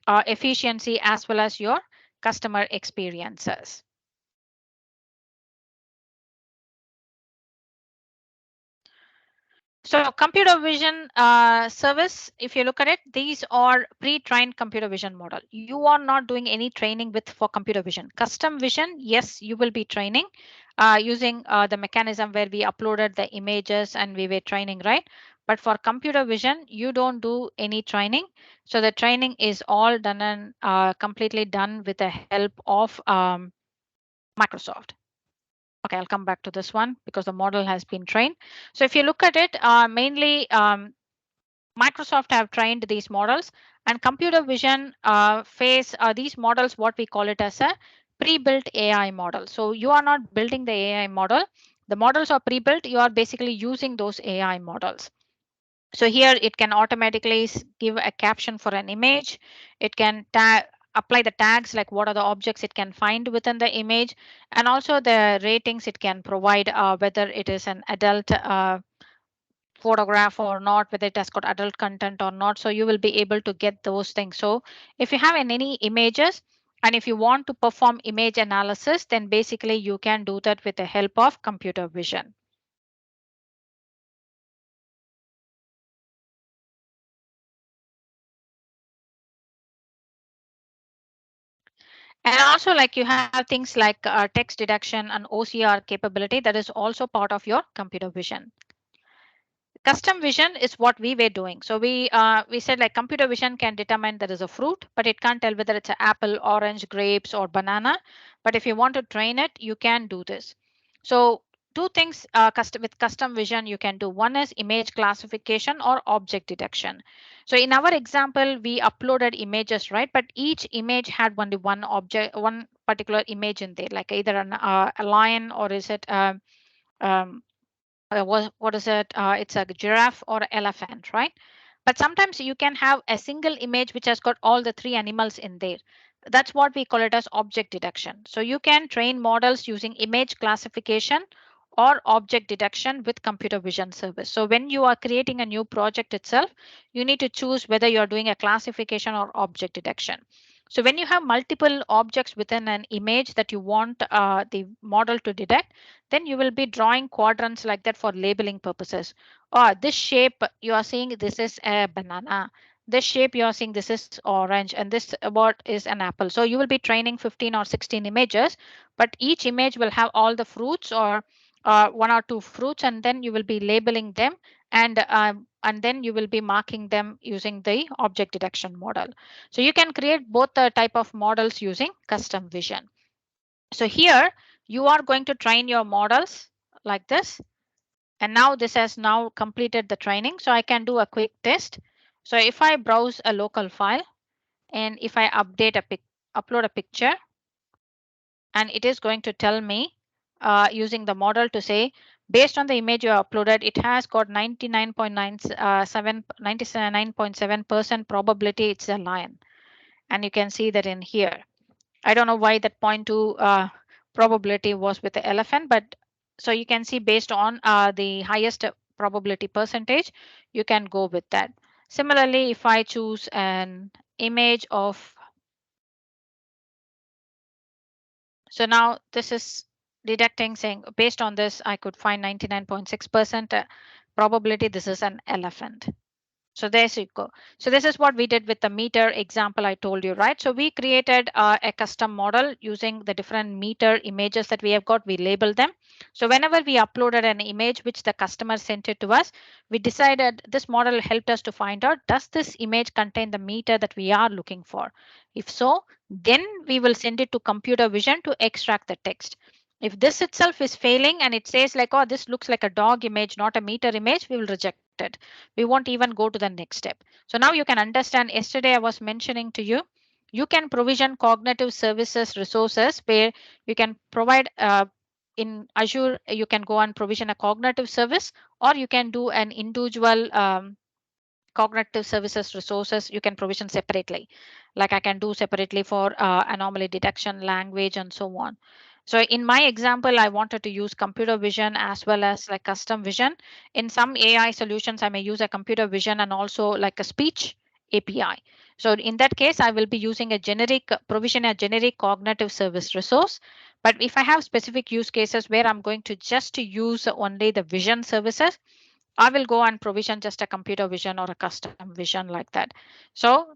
efficiency, as well as your customer experiences. So computer vision service, if you look at it, these are pre-trained computer vision model. You are not doing any training with for computer vision. Custom vision, yes, you will be training using the mechanism where we uploaded the images and we were training, right? But for computer vision, you don't do any training. So the training is all done and completely done with the help of Microsoft. Okay, I'll come back to this one because the model has been trained. So if you look at it, mainly Microsoft have trained these models, and computer vision face these models, what we call it as a pre-built AI model. So you are not building the AI model. The models are pre-built. You are basically using those AI models. So here it can automatically give a caption for an image. It can apply the tags like what are the objects it can find within the image, and also the ratings it can provide whether it is an adult photograph or not, whether it has got adult content or not. So you will be able to get those things. So if you have any images and if you want to perform image analysis, then basically you can do that with the help of computer vision. And also like you have things like text detection and OCR capability that is also part of your computer vision. Custom vision is what we were doing. So we said like computer vision can determine there is a fruit, but it can't tell whether it's an apple, orange, grapes, or banana. But if you want to train it, you can do this. So two things with custom vision you can do. One is image classification or object detection. So in our example, we uploaded images, right? But each image had only one object, one particular image in there, like either a lion or is it um, what is it? It's a giraffe or elephant, right? But sometimes you can have a single image which has got all the three animals in there. That's what we call it as object detection. So you can train models using image classification or object detection with computer vision service. So when you are creating a new project itself, you need to choose whether you are doing a classification or object detection. So when you have multiple objects within an image that you want the model to detect, then you will be drawing quadrants like that for labeling purposes. Or this shape you are seeing this is a banana. This shape you are seeing this is orange, and this what is an apple. So you will be training 15 or 16 images, but each image will have all the fruits or one or two fruits, and then you will be labeling them, and then you will be marking them using the object detection model. So you can create both the type of models using custom vision. So here you are going to train your models like this. And now this has now completed the training. So I can do a quick test. So if I browse a local file and if I upload a picture, and it is going to tell me using the model to say, based on the image you uploaded, it has got 99.7% probability it's a lion. And you can see that in here. I don't know why that 0.2 probability was with the elephant, but so you can see based on the highest probability percentage, you can go with that. Similarly, if I choose an image of, so now this is detecting saying based on this, I could find 99.6% probability this is an elephant. So there you go. So this is what we did with the meter example I told you, right? So we created a custom model using the different meter images that we have got. We labeled them. So whenever we uploaded an image which the customer sent it to us, we decided this model helped us to find out, does this image contain the meter that we are looking for? If so, then we will send it to computer vision to extract the text. If this itself is failing and it says like, oh, this looks like a dog image, not a meter image, we will reject it. We won't even go to the next step. So now you can understand, yesterday I was mentioning to you, you can provision cognitive services resources where you can provide in Azure, you can go and provision a cognitive service, or you can do an individual cognitive services resources you can provision separately, like I can do separately for anomaly detection, language, and so on. So in my example, I wanted to use computer vision as well as like custom vision. In some AI solutions, I may use a computer vision and also like a speech API. So in that case, I will be using a generic provision, a generic cognitive service resource. But if I have specific use cases where I'm going to just to use only the vision services, I will go and provision just a computer vision or a custom vision like that. So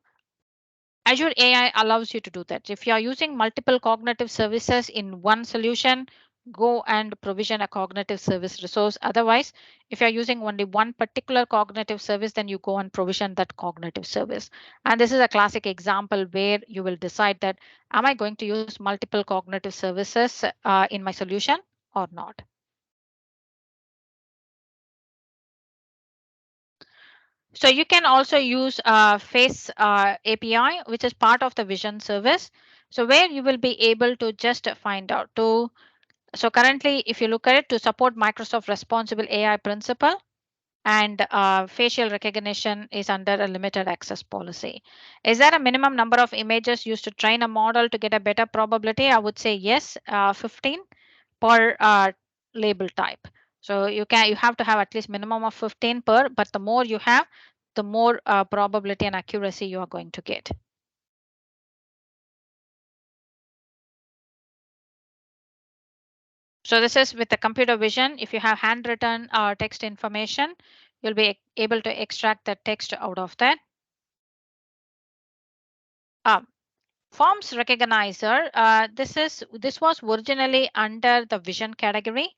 Azure AI allows you to do that. If you are using multiple cognitive services in one solution, go and provision a cognitive service resource. Otherwise, if you're using only one particular cognitive service, then you go and provision that cognitive service. And this is a classic example where you will decide that, am I going to use multiple cognitive services in my solution or not? So you can also use Face API, which is part of the Vision service. So where you will be able to just find out to, so currently, if you look at it, to support Microsoft Responsible AI principle, and facial recognition is under a limited access policy. Is there a minimum number of images used to train a model to get a better probability? I would say yes, 15 per label type. So you have to have at least minimum of 15 per, but the more you have, the more probability and accuracy you are going to get. So this is with the computer vision. If you have handwritten text information, you'll be able to extract the text out of that. Um, Forms recognizer, this was originally under the vision category,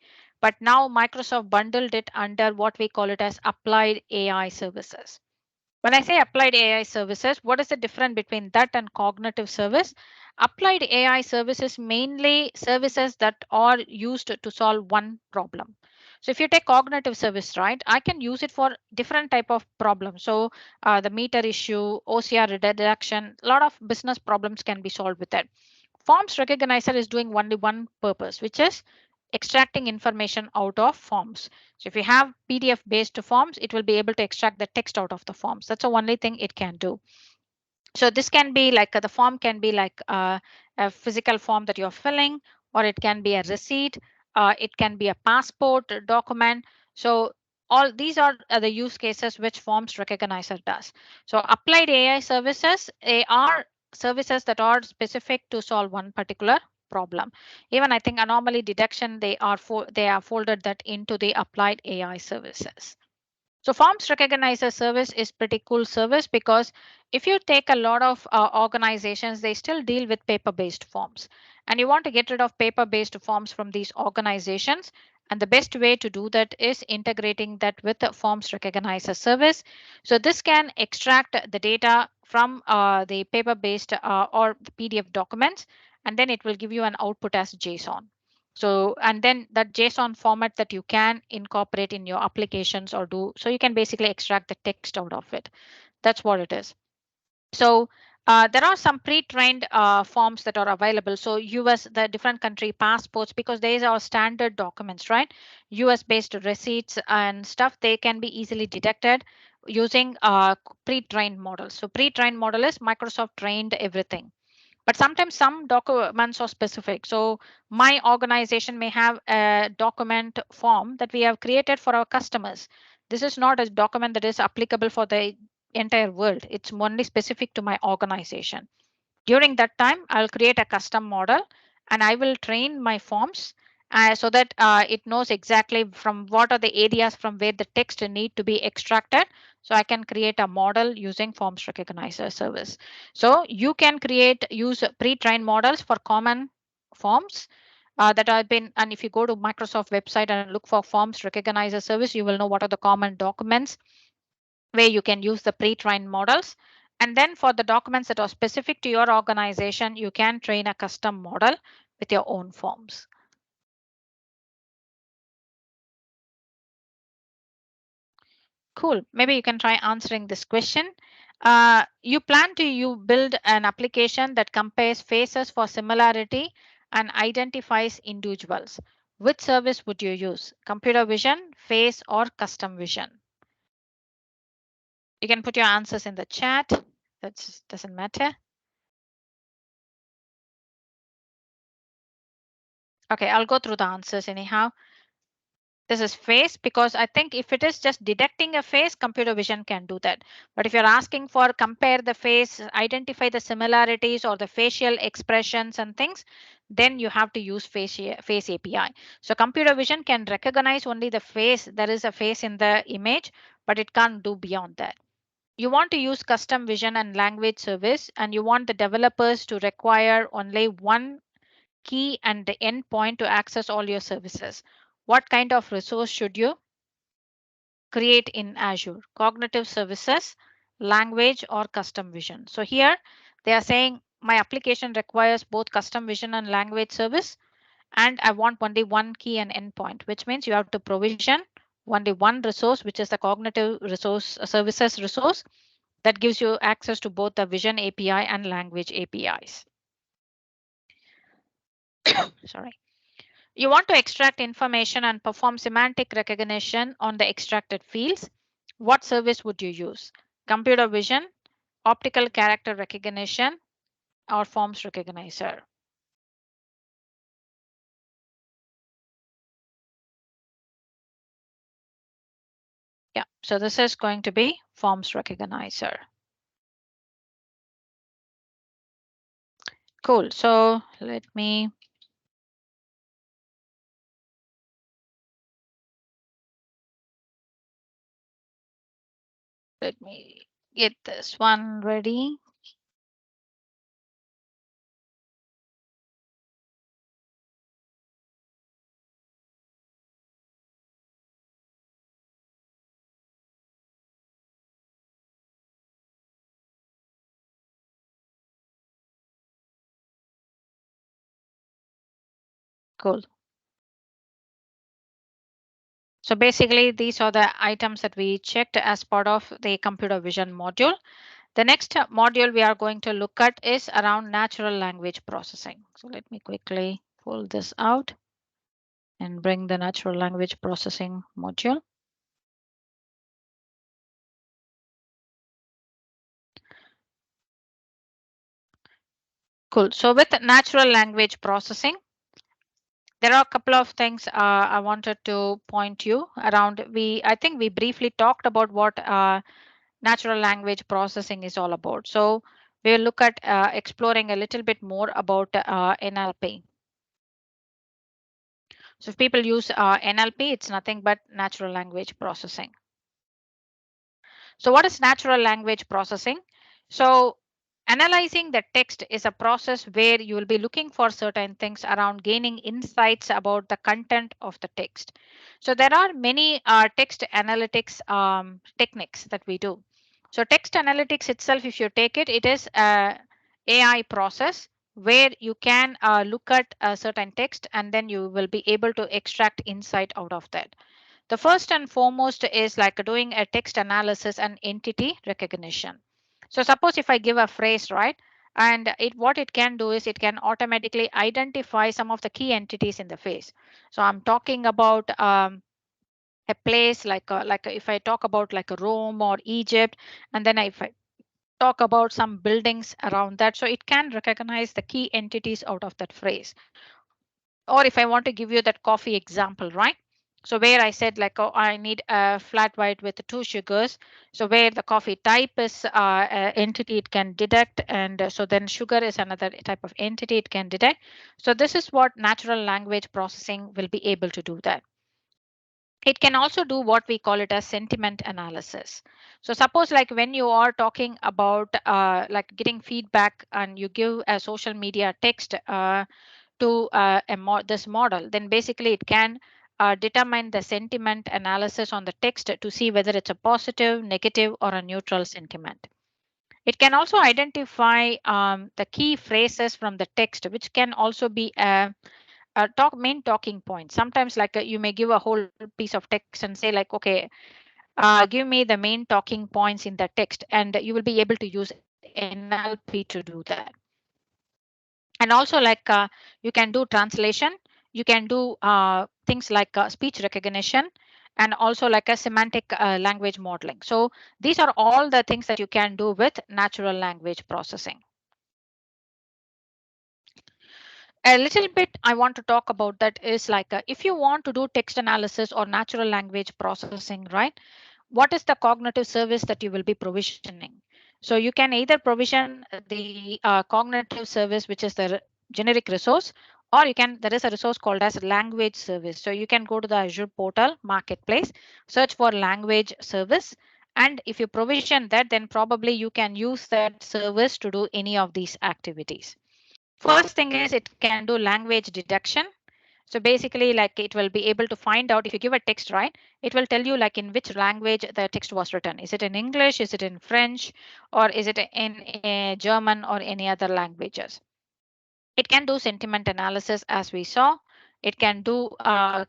but now Microsoft bundled it under what we call it as applied AI services. When I say applied AI services, what is the difference between that and cognitive service? Applied AI services mainly services that are used to solve one problem. So if you take cognitive service, right, I can use it for different type of problems. So the meter issue, OCR reduction, a lot of business problems can be solved with that. Forms recognizer is doing only one purpose, which is extracting information out of forms. So if you have PDF based forms, it will be able to extract the text out of the forms. That's the only thing it can do. So this can be like the form can be like a physical form that you're filling, or it can be a receipt, it can be a passport document. So all these are the use cases which forms recognizer does. So applied AI services, they are services that are specific to solve one particular problem. Even I think anomaly detection, they are folded that into the applied AI services. So forms recognizer service is pretty cool service, because if you take a lot of organizations, they still deal with paper-based forms, and you want to get rid of paper-based forms from these organizations. And the best way to do that is integrating that with the forms recognizer service. So this can extract the data from the paper-based or the PDF documents, and then it will give you an output as JSON. So, and then that JSON format that you can incorporate in your applications or do, so you can basically extract the text out of it. That's what it is. So There are some pre-trained forms that are available. So US, the different country passports, because these are standard documents, right? US based receipts and stuff, they can be easily detected using pre-trained models. So pre-trained model is Microsoft trained everything. But sometimes some documents are specific. So my organization may have a document form that we have created for our customers. This is not a document that is applicable for the entire world. It's only specific to my organization. During that time, I'll create a custom model and I will train my forms so that it knows exactly from what are the areas from where the text need to be extracted. So I can create a model using forms recognizer service. So you can use pre-trained models for common forms that have been, and if you go to Microsoft website and look for forms recognizer service, you will know what are the common documents where you can use the pre-trained models. And then for the documents that are specific to your organization, you can train a custom model with your own forms. Cool. Maybe you can try answering this question. You plan to you build an application that compares faces for similarity and identifies individuals. Which service would you use? Computer vision, face, or custom vision? You can put your answers in the chat. That doesn't matter. Okay, I'll go through the answers anyhow. This is face because I think if it is just detecting a face, computer vision can do that. But if you're asking for compare the face, identify the similarities or the facial expressions and things, then you have to use face API. So computer vision can recognize only the face. There is a face in the image, but it can't do beyond that. You want to use custom vision and language service, and you want the developers to require only one key and the endpoint to access all your services. What kind of resource should you create in Azure? Cognitive services, language, or custom vision? So here they are saying my application requires both custom vision and language service, and I want only one key and endpoint, which means you have to provision only one resource, which is the cognitive resource services resource that gives you access to both the vision API and language APIs. Sorry. You want to extract information and perform semantic recognition on the extracted fields. What service would you use? Computer vision, optical character recognition, or forms recognizer? Yeah, so this is going to be forms recognizer. Cool. So let me get this one ready. Cool. So basically, these are the items that we checked as part of the computer vision module. The next module we are going to look at is around natural language processing. So let me quickly pull this out and bring the natural language processing module. Cool. So with natural language processing, there are a couple of things I wanted to point you around. I think we briefly talked about what natural language processing is all about. So we'll look at exploring a little bit more about NLP. So if people use NLP, it's nothing but natural language processing. So what is natural language processing? So analyzing the text is a process where you will be looking for certain things around gaining insights about the content of the text. So there are many text analytics techniques that we do. So text analytics itself, if you take it, it is a AI process where you can look at a certain text and then you will be able to extract insight out of that. The first and foremost is like doing a text analysis and entity recognition. So suppose if I give a phrase, right? And it what it can do is it can automatically identify some of the key entities in the phrase. So I'm talking about a place if I talk about like a Rome or Egypt, and then if I talk about some buildings around that, so it can recognize the key entities out of that phrase. Or if I want to give you that coffee example, right? So where I said like, oh, I need a flat white with two sugars. So where the coffee type is entity it can detect, and so then sugar is another type of entity it can detect. So this is what natural language processing will be able to do that. It can also do what we call it as sentiment analysis. So suppose like when you are talking about like getting feedback and you give a social media text to this model, then basically it can determine the sentiment analysis on the text to see whether it's a positive, negative, or a neutral sentiment. It can also identify the key phrases from the text, which can also be a main talking point. Sometimes, like you may give a whole piece of text and say, like, okay, give me the main talking points in the text, and you will be able to use NLP to do that. And also you can do translation, you can do things like speech recognition, and also like a semantic language modeling. So these are all the things that you can do with natural language processing. A little bit I want to talk about that is like if you want to do text analysis or natural language processing, right? What is the cognitive service that you will be provisioning? So you can either provision the cognitive service, which is the generic resource, or you can there is a resource called as language service. So you can go to the Azure portal marketplace, search for language service, and if you provision that, then probably you can use that service to do any of these activities. First thing is it can do language detection. So basically, like it will be able to find out if you give a text, right? It will tell you like in which language the text was written. Is it in English? Is it in French? Or is it in German or any other languages? It can do sentiment analysis as we saw. It can do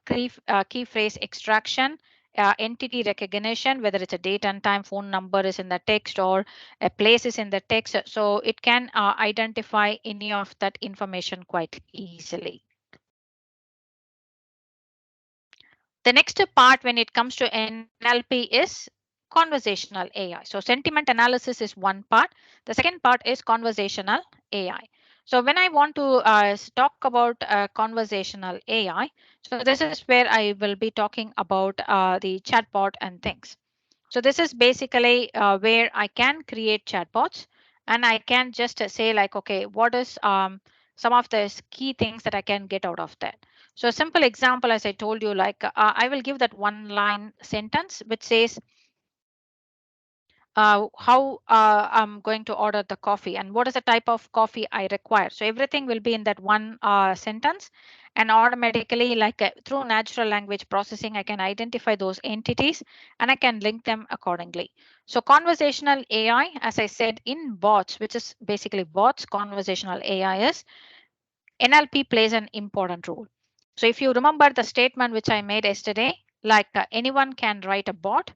key phrase extraction, entity recognition, whether it's a date and time, phone number is in the text, or a place is in the text. So it can identify any of that information quite easily. The next part when it comes to NLP is conversational AI. So sentiment analysis is one part. The second part is conversational AI. So when I want to talk about conversational AI, so this is where I will be talking about the chatbot and things. So this is basically where I can create chatbots, and I can just say like, okay, what is some of the key things that I can get out of that. So a simple example, as I told you, like I will give that one line sentence which says, how I'm going to order the coffee and what is the type of coffee I require. So everything will be in that one sentence, and automatically, like through natural language processing, I can identify those entities and I can link them accordingly. So conversational AI, as I said, in bots, which is basically bots, conversational AI is NLP plays an important role. So if you remember the statement which I made yesterday, like anyone can write a bot,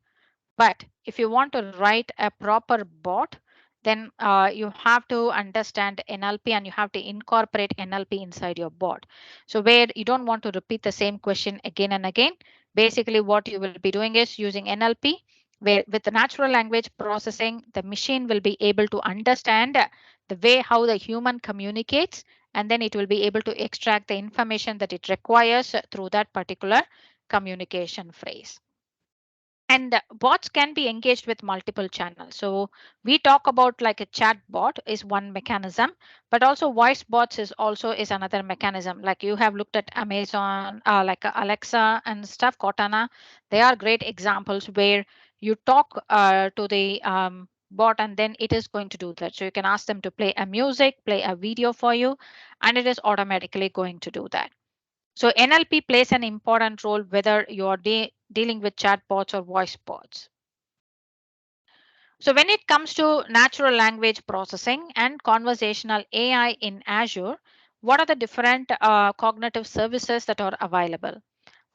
but if you want to write a proper bot, then you have to understand NLP and you have to incorporate NLP inside your bot. So where you don't want to repeat the same question again and again, basically what you will be doing is using NLP, where with the natural language processing, the machine will be able to understand the way how the human communicates, and then it will be able to extract the information that it requires through that particular communication phrase. And bots can be engaged with multiple channels. So we talk about like a chat bot is one mechanism, but also voice bots is also is another mechanism. Like you have looked at Amazon, like Alexa and stuff, Cortana. They are great examples where you talk to the bot and then it is going to do that. So you can ask them to play a music, play a video for you, and it is automatically going to do that. So NLP plays an important role whether you're dealing with chatbots or voice bots. So when it comes to natural language processing and conversational AI in Azure, what are the different cognitive services that are available?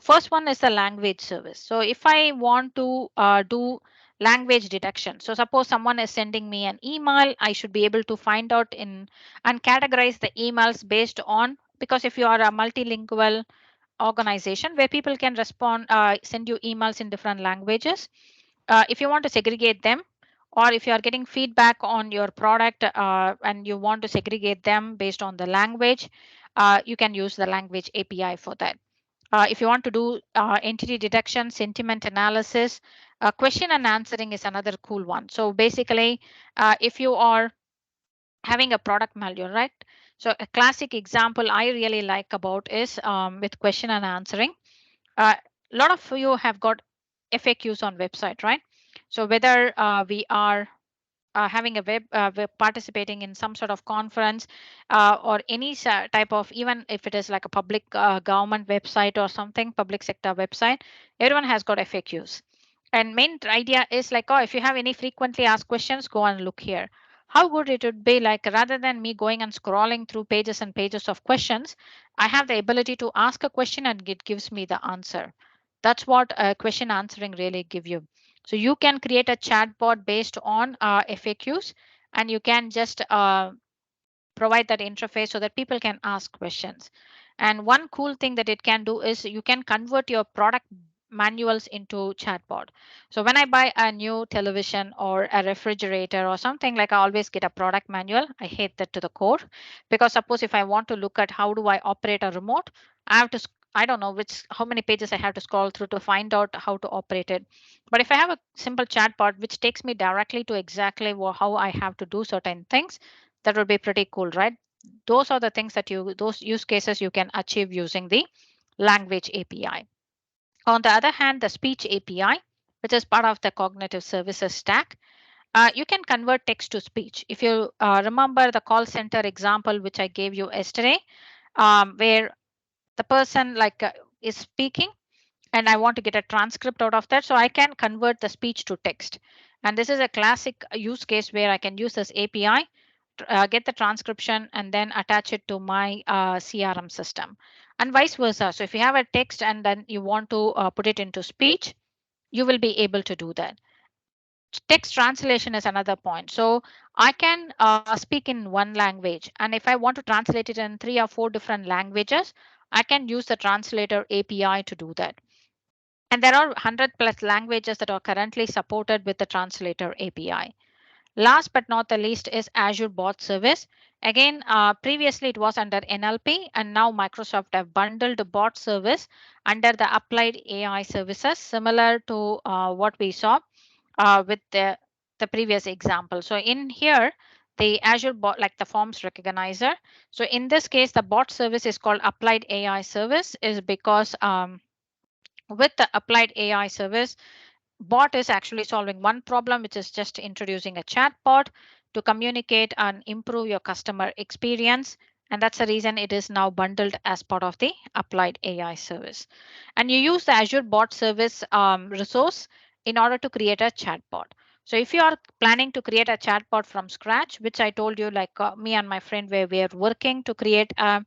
First one is the language service. So if I want to do language detection. So suppose someone is sending me an email, I should be able to find out in and categorize the emails based on, because if you are a multilingual organization where people can respond, send you emails in different languages, if you want to segregate them, or if you are getting feedback on your product and you want to segregate them based on the language, you can use the language API for that. If you want to do entity detection, sentiment analysis, question and answering is another cool one. So basically, if you are having a product manual, right? So a classic example I really like about is with question and answering. A lot of you have got FAQs on website, right? So whether we are having a web participating in some sort of conference or any type of, even if it is like a public government website or something, public sector website, everyone has got FAQs. And main idea is like, oh, if you have any frequently asked questions, go and look here. How good it would be, like rather than me going and scrolling through pages and pages of questions, I have the ability to ask a question and it gives me the answer. That's what question answering really give you. So you can create a chatbot based on FAQs, and you can just provide that interface so that people can ask questions. And one cool thing that it can do is you can convert your product manuals into chatbot. So when I buy a new television or a refrigerator or something, like I always get a product manual. I hate that to the core, because suppose if I want to look at how do I operate a remote, I have to I don't know which how many pages I have to scroll through to find out how to operate it. But if I have a simple chatbot which takes me directly to exactly how I have to do certain things, that would be pretty cool, right? Those are the things that those use cases you can achieve using the language API. On the other hand, the speech API, which is part of the cognitive services stack, you can convert text to speech. If you remember the call center example which I gave you yesterday, where the person is speaking and I want to get a transcript out of that, so I can convert the speech to text. And this is a classic use case where I can use this API, get the transcription, and then attach it to my CRM system, and vice versa. So if you have a text and then you want to put it into speech, you will be able to do that. Text translation is another point. So I can speak in one language, and if I want to translate it in 3 or 4 different languages, I can use the translator API to do that. And there are 100 plus languages that are currently supported with the translator API. Last but not the least is Azure Bot Service. Again, previously it was under NLP, and now Microsoft have bundled the bot service under the applied AI services, similar to what we saw with the previous example. So in here, the Azure bot, like the forms recognizer. So in this case, the bot service is called applied AI service, is because with the applied AI service, bot is actually solving one problem, which is just introducing a chatbot to communicate and improve your customer experience. And that's the reason it is now bundled as part of the applied AI service. And you use the Azure bot service resource in order to create a chatbot. So if you are planning to create a chatbot from scratch, which I told you, like me and my friend, where we are working to create a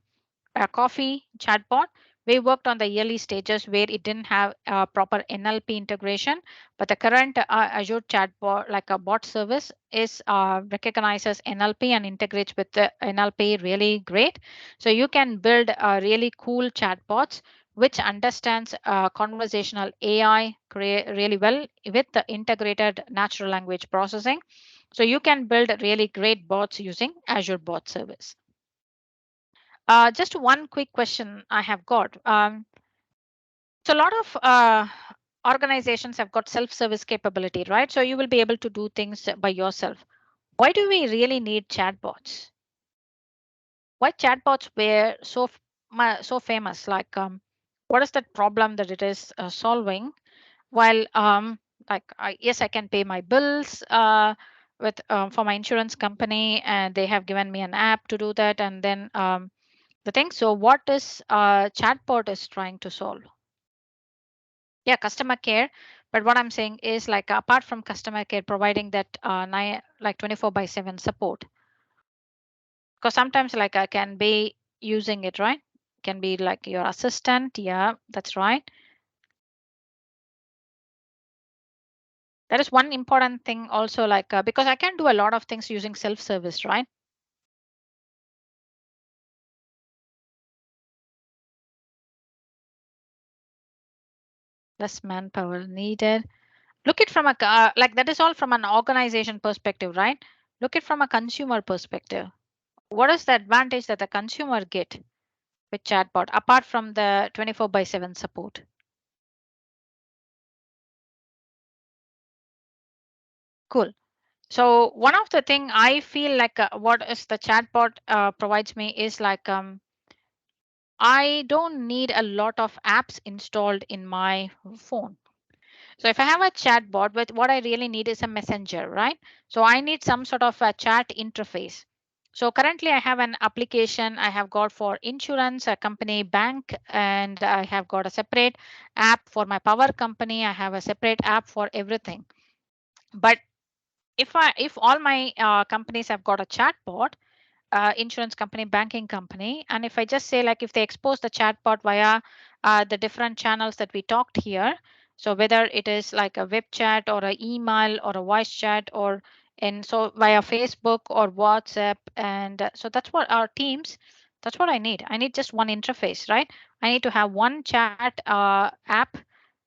coffee chatbot. We worked on the early stages where it didn't have proper NLP integration, but the current Azure chatbot, like a bot service, is recognizes NLP and integrates with the NLP really great. So you can build really cool chatbots which understands conversational AI really well with the integrated natural language processing. So you can build really great bots using Azure Bot Service. Just one quick question I have got. So a lot of organizations have got self-service capability, right? So you will be able to do things by yourself. Why do we really need chatbots? Why chatbots were so famous? Like, what is that problem that it is solving? While, yes, I can pay my bills with for my insurance company, and they have given me an app to do that, and then the thing. So what is chatbot is trying to solve? Yeah, customer care. But what I'm saying is, like, apart from customer care, providing that 24/7 support. Because sometimes, like, I can be using it, right? Can be like your assistant. Yeah, that's right. That is one important thing also, like because I can do a lot of things using self-service, right? Less manpower needed. Look it from a like that is all from an organization perspective, right? Look it from a consumer perspective. What is the advantage that the consumer get with chatbot apart from the 24 by 7 support? Cool. So one of the thing I feel like what is the chatbot provides me is like I don't need a lot of apps installed in my phone. So if I have a chatbot, but what I really need is a messenger, right? So I need some sort of a chat interface. So currently I have an application I have got for insurance, a company bank, and I have got a separate app for my power company. I have a separate app for everything. But if all my companies have got a chatbot, insurance company, banking company. And if I just say like if they expose the chatbot via the different channels that we talked here, so whether it is like a web chat or an email or a voice chat or and so via Facebook or WhatsApp, and so that's what our teams. That's what I need. I need just one interface, right? I need to have one chat app,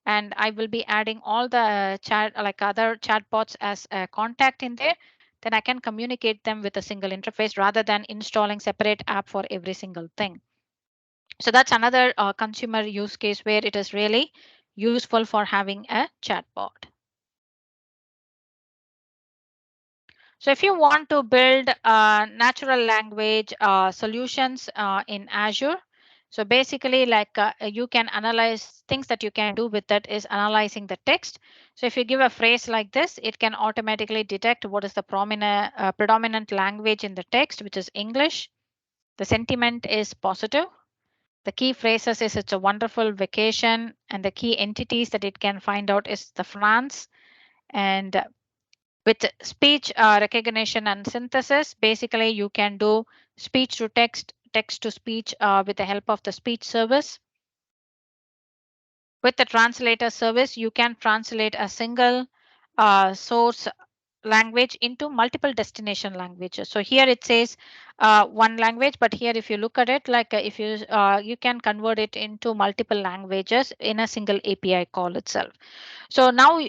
and I will be adding all the chat like other chatbots as a contact in there. Then I can communicate them with a single interface rather than installing separate app for every single thing. So that's another consumer use case where it is really useful for having a chatbot. So if you want to build natural language solutions in Azure, so basically like you can analyze things that you can do with that is analyzing the text. So if you give a phrase like this, it can automatically detect what is the predominant language in the text, which is English. The sentiment is positive. The key phrases is it's a wonderful vacation, and the key entities that it can find out is the France. And with speech recognition and synthesis, basically you can do speech to text, text to speech with the help of the speech service. With the translator service, you can translate a single source language into multiple destination languages. So here it says one language, but here if you look at it, like if you you can convert it into multiple languages in a single API call itself. So now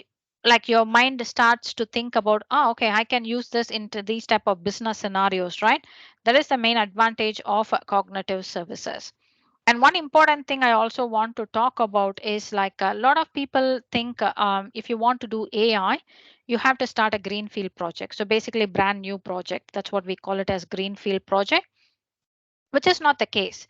like your mind starts to think about, oh, okay, I can use this into these type of business scenarios, right? That is the main advantage of cognitive services. And one important thing I also want to talk about is like a lot of people think if you want to do AI, you have to start a greenfield project. So basically, brand new project. That's what we call it as greenfield project, which is not the case.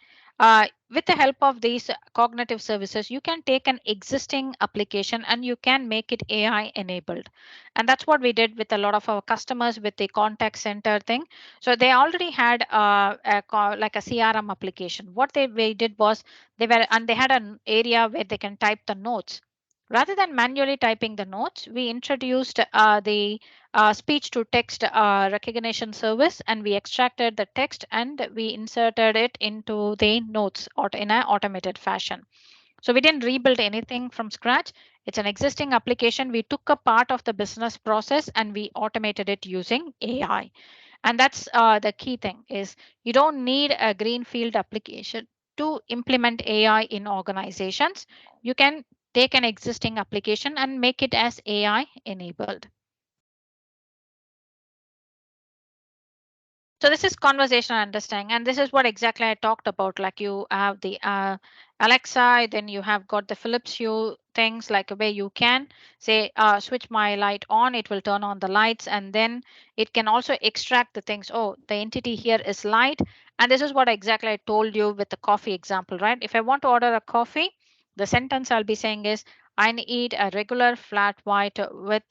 With the help of these cognitive services, you can take an existing application and you can make it AI enabled. And that's what we did with a lot of our customers with the contact center thing. So they already had like a CRM application. What they did was they had an area where they can type the notes. Rather than manually typing the notes, we introduced the speech to text recognition service, and we extracted the text and we inserted it into the notes in an automated fashion. So we didn't rebuild anything from scratch. It's an existing application. We took a part of the business process and we automated it using AI. And that's the key thing is you don't need a greenfield application to implement AI in organizations. You can take an existing application and make it as AI enabled. So this is conversational understanding, and this is what exactly I talked about. Like you have the Alexa, then you have got the Philips Hue things, like where you can say switch my light on, it will turn on the lights, and then it can also extract the things. Oh, the entity here is light, and this is what exactly I told you with the coffee example, right? If I want to order a coffee, the sentence I'll be saying is I need a regular flat white with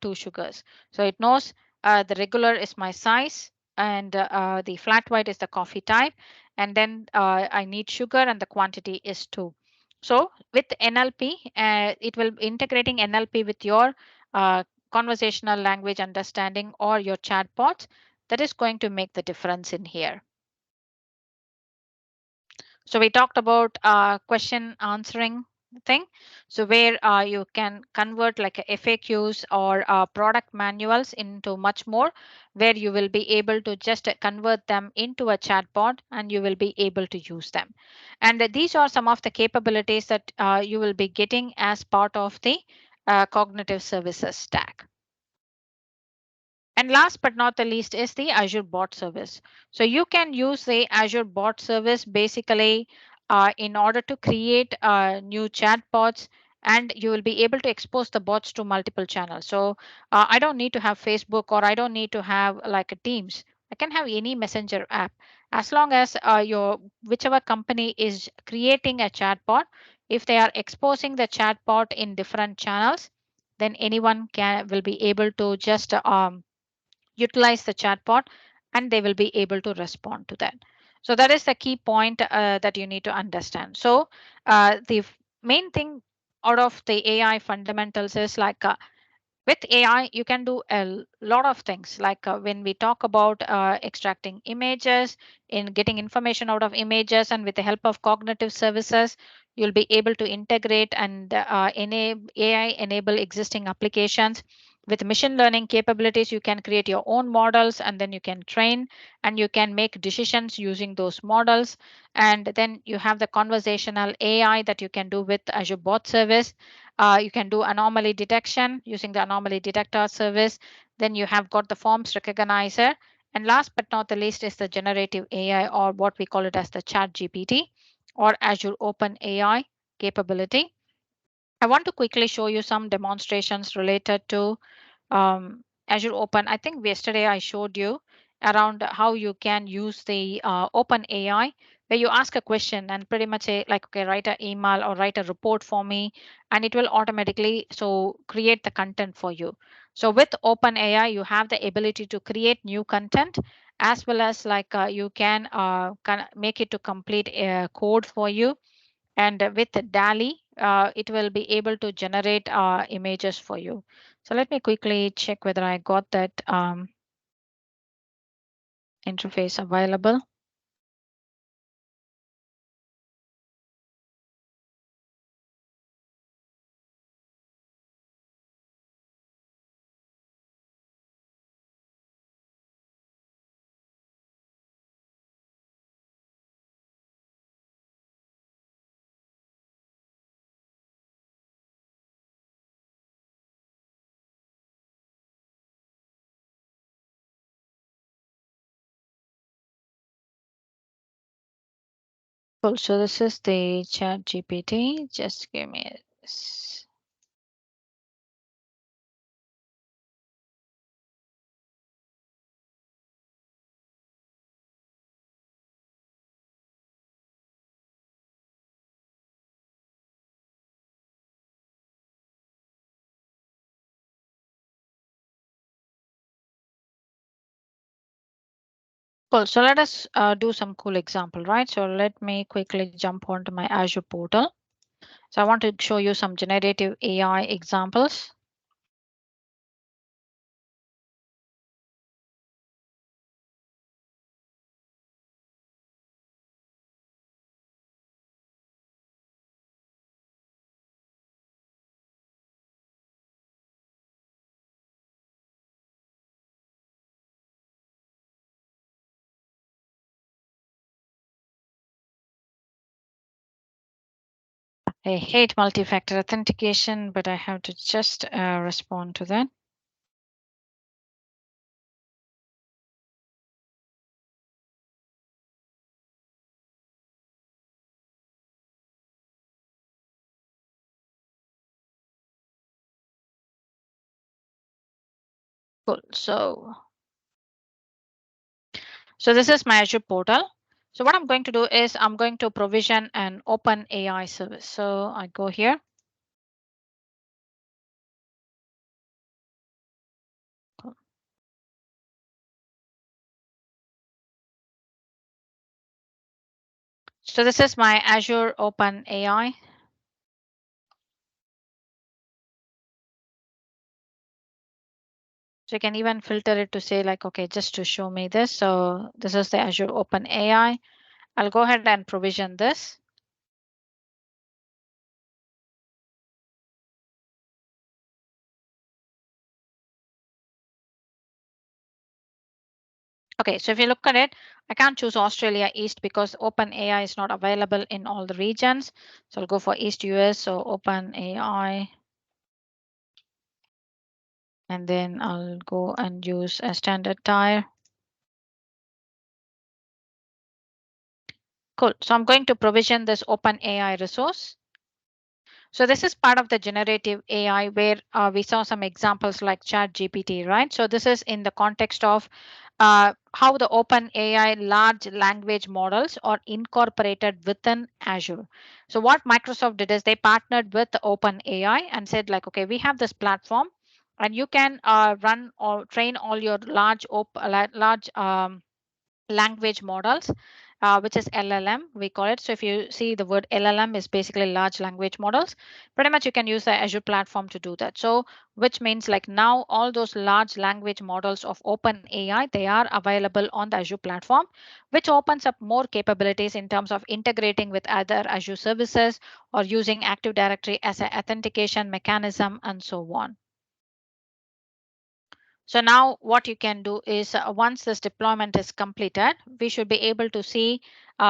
2 sugars. So it knows the regular is my size and the flat white is the coffee type, and then I need sugar and the quantity is 2. So with NLP, it will integrating NLP with your conversational language understanding or your chatbots. That is going to make the difference in here. So we talked about question answering. thing. So where you can convert like a FAQs or product manuals into much more, where you will be able to just convert them into a chatbot and you will be able to use them. And these are some of the capabilities that you will be getting as part of the cognitive services stack. And last but not the least is the Azure bot service. So you can use the Azure bot service basically in order to create new chatbots, and you will be able to expose the bots to multiple channels. So I don't need to have Facebook, or I don't need to have like a Teams. I can have any messenger app as long as your whichever company is creating a chatbot. If they are exposing the chatbot in different channels, then anyone can will be able to just utilize the chatbot and they will be able to respond to that. So that is the key point that you need to understand. So the main thing out of the AI fundamentals is like with AI, you can do a lot of things. Like when we talk about extracting images, in getting information out of images, and with the help of cognitive services, you'll be able to integrate and enable AI enable existing applications. With machine learning capabilities, you can create your own models and then you can train and you can make decisions using those models. And then you have the conversational AI that you can do with Azure Bot Service. You can do anomaly detection using the anomaly detector service. Then you have got the forms recognizer. And last but not the least is the generative AI, or what we call it as the chat GPT or Azure Open AI capability. I want to quickly show you some demonstrations related to Azure Open. I think yesterday I showed you around how you can use the Open AI, where you ask a question and pretty much say like, okay, write an email or write a report for me, and it will automatically so create the content for you. So with Open AI, you have the ability to create new content, as well as like you can make it to complete a code for you. And with DALI, it will be able to generate images for you. So let me quickly check whether I got that interface available. Cool. So this is the chat GPT. Just give me this. Cool. So let us do some cool example, right? So let me quickly jump onto my Azure portal. So I want to show you some generative AI examples. I hate multi-factor authentication, but I have to just respond to that. Cool. So this is my Azure portal. So what I'm going to do is I'm going to provision an open AI service. So I go here. Cool. So this is my Azure Open AI. So you can even filter it to say like, okay, just to show me this. So this is the Azure Open AI. I'll go ahead and provision this. Okay, so if you look at it, I can't choose Australia East because OpenAI is not available in all the regions. So I'll go for East US. So OpenAI, and then I'll go and use a standard tire. Cool. So I'm going to provision this OpenAI resource. So this is part of the generative AI where we saw some examples like Chat GPT, right? So this is in the context of how the open AI large language models are incorporated within Azure. So what Microsoft did is they partnered with the open AI and said like, okay, we have this platform and you can run or train all your large language models, which is LLM, we call it. So if you see the word LLM is basically large language models, pretty much you can use the Azure platform to do that. So which means like now all those large language models of open AI, they are available on the Azure platform, which opens up more capabilities in terms of integrating with other Azure services or using Active Directory as an authentication mechanism and so on. So now what you can do is once this deployment is completed, we should be able to see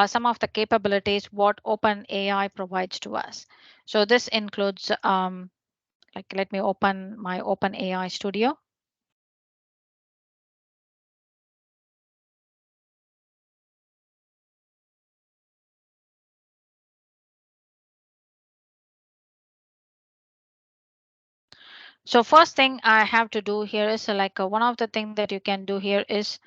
some of the capabilities what OpenAI provides to us. So this includes, like let me open my OpenAI Studio. So first thing I have to do here is like one of the thing that you can do here is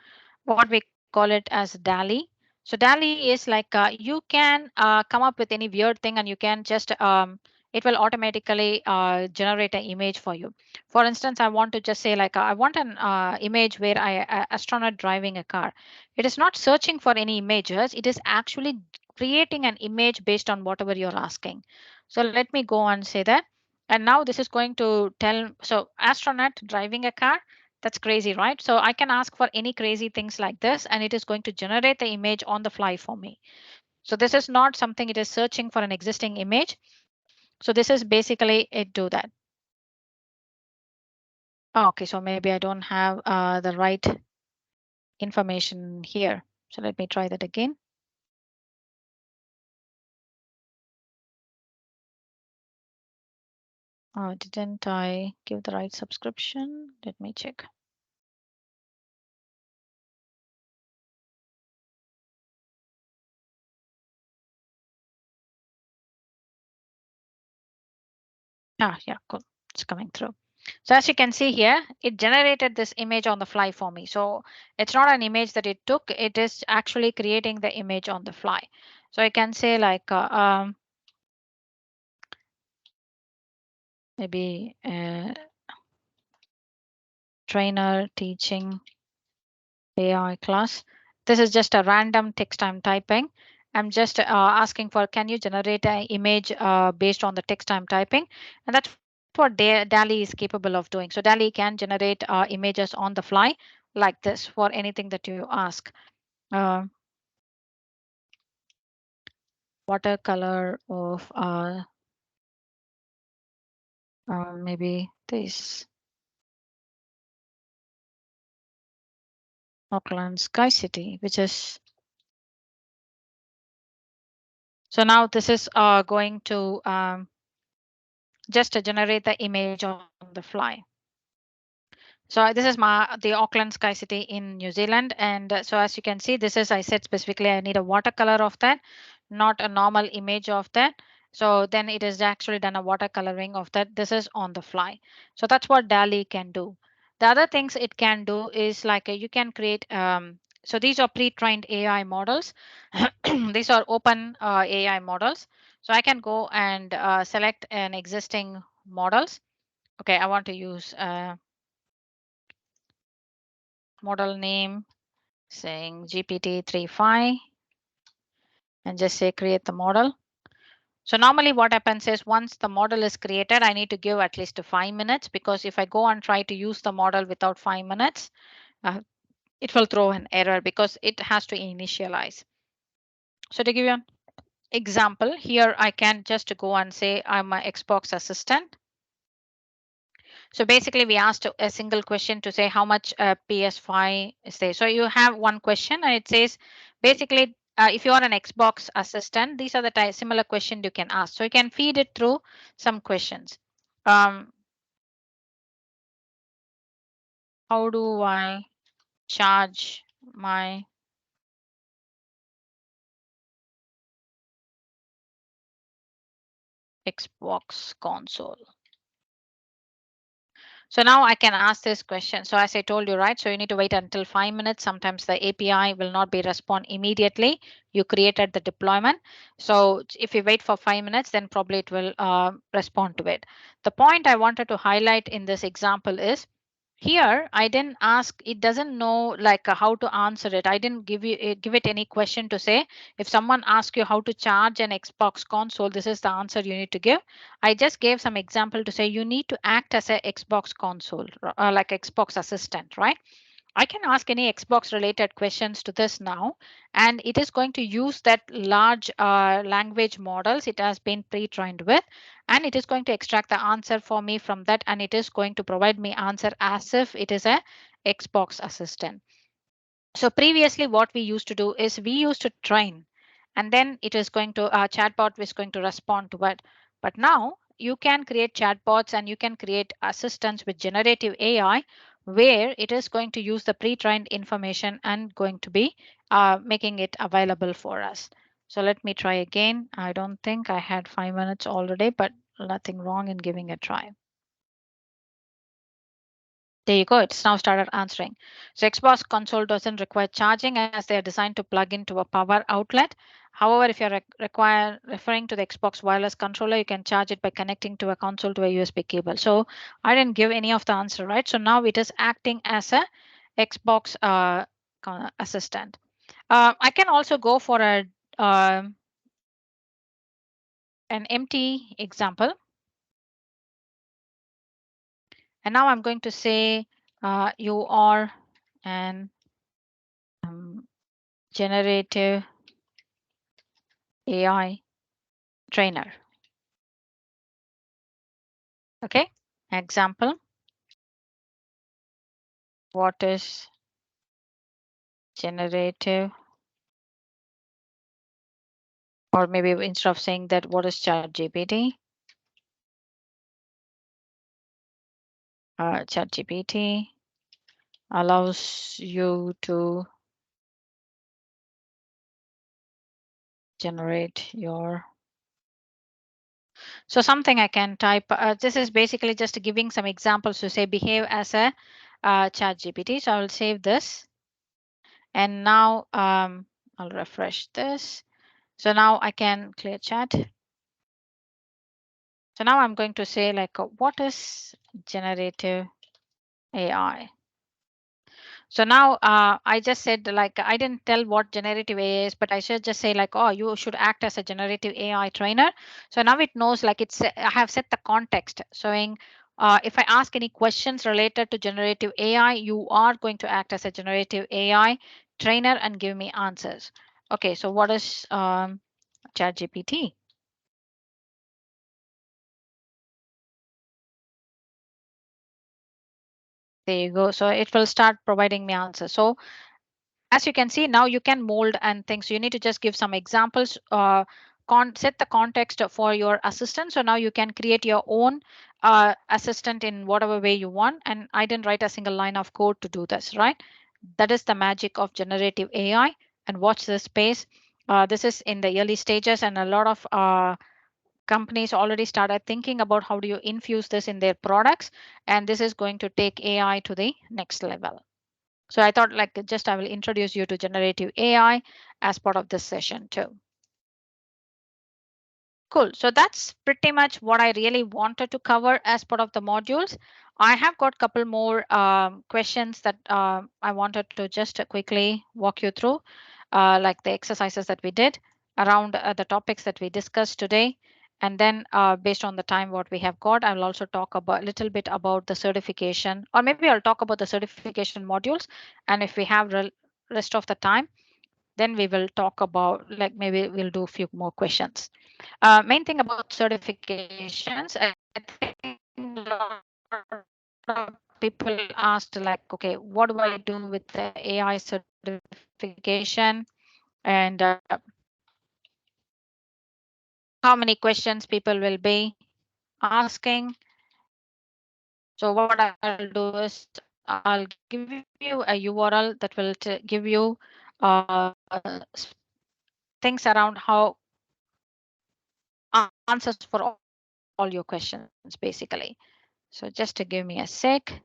what we call it as DALI. So DALI is like you can come up with any weird thing and you can just it will automatically generate an image for you. For instance, I want to just say like I want an image where astronaut driving a car. It is not searching for any images. It is actually creating an image based on whatever you're asking. So let me go and say that. And now this is going to tell, so astronaut driving a car, that's crazy, right? So I can ask for any crazy things like this, and it is going to generate the image on the fly for me. So this is not something it is searching for an existing image. So this is basically it do that. Oh, okay, so maybe I don't have the right information here. So let me try that again. Didn't I give the right subscription? Let me check. Yeah, cool. It's coming through. So as you can see here, it generated this image on the fly for me. So it's not an image that it took, it is actually creating the image on the fly. So I can say like maybe trainer teaching AI class. This is just a random text I'm typing. I'm just asking for, can you generate an image based on the text I'm typing? And that's what DALI is capable of doing. So DALI can generate images on the fly like this for anything that you ask. Uh, Watercolor of maybe this Auckland Sky City, which is, so now this is going to just to generate the image on the fly. So this is the Auckland Sky City in New Zealand. And so as you can see, this is, I said specifically, I need a watercolor of that, not a normal image of that. So then it is actually done a watercoloring of that. This is on the fly. So that's what DALI can do. The other things it can do is like you can create, so these are pre-trained AI models. These are open AI models. So I can go and select an existing models. Okay, I want to use model name saying GPT-3.5 and just say create the model. So normally what happens is once the model is created, I need to give at least 5 minutes because if I go and try to use the model without 5 minutes, uh, it will throw an error because it has to initialize. So to give you an example, here I can just go and say I'm an Xbox assistant. So basically, we asked a single question to say how much PS5 is there. So you have one question, and it says basically, if you are an Xbox assistant, these are the similar question you can ask. So you can feed it through some questions. Um, how do I charge my Xbox console? So now I can ask this question. So as I told you, right? So you need to wait until 5 minutes. Sometimes the API will not be respond immediately. You created the deployment. So if you wait for 5 minutes, then probably it will respond to it. The point I wanted to highlight in this example is here I didn't ask, it doesn't know like how to answer it. I didn't give it any question to say if someone asks you how to charge an Xbox console, this is the answer you need to give. I just gave some example to say you need to act as a Xbox console, like Xbox assistant, right? I can ask any Xbox related questions to this now, and it is going to use that large language models it has been pre-trained with, and it is going to extract the answer for me from that, and it is going to provide me answer as if it is a Xbox assistant. So previously what we used to do is we used to train, and then it is going to chatbot is going to respond to it. But now you can create chatbots and you can create assistants with generative AI where it is going to use the pre-trained information and going to be making it available for us. So let me try again. I don't think I had 5 minutes already, but nothing wrong in giving a try. There you go. It's now started answering. So Xbox console doesn't require charging as they are designed to plug into a power outlet. However, if you're referring to the Xbox wireless controller, you can charge it by connecting to a console to a USB cable. So I didn't give any of the answer, right? So now it is acting as a Xbox assistant. I can also go for a an empty example. And now I'm going to say you are an generative AI trainer. Okay, example, what is generative, or maybe instead of saying that, what is chat GPT? Chat GPT allows you to generate your, so something I can type. This is basically just giving some examples to say behave as a chat GPT. So I will save this, and now I'll refresh this. So now I can clear chat. So now I'm going to say like, what is generative AI? So now I just said like I didn't tell what generative AI is, but I should just say like, oh, you should act as a generative AI trainer. So now it knows like I have set the context showing if I ask any questions related to generative AI, you are going to act as a generative AI trainer and give me answers. Okay, so what is ChatGPT? There you go. So it will start providing me answers. So as you can see, now you can mold and things. You need to just give some examples, set the context for your assistant. So now you can create your own assistant in whatever way you want. And I didn't write a single line of code to do this, right? That is the magic of generative AI. And watch this space. This is in the early stages, and a lot of companies already started thinking about how do you infuse this in their products. And this is going to take AI to the next level. So I thought like just I will introduce you to generative AI as part of this session too. Cool. So that's pretty much what I really wanted to cover as part of the modules. I have got a couple more questions that I wanted to just quickly walk you through, like the exercises that we did around the topics that we discussed today. And then based on the time what we have got, I will also talk about a little bit about the certification, or maybe I'll talk about the certification modules. And if we have rest of the time, then we will talk about like maybe we'll do a few more questions. Main thing about certifications, I think of people asked like, okay, what do I do with the AI certification? And how many questions people will be asking. So what I'll do is I'll give you a URL that will give you uh, things around how answers for all your questions basically. So just to give me a sec.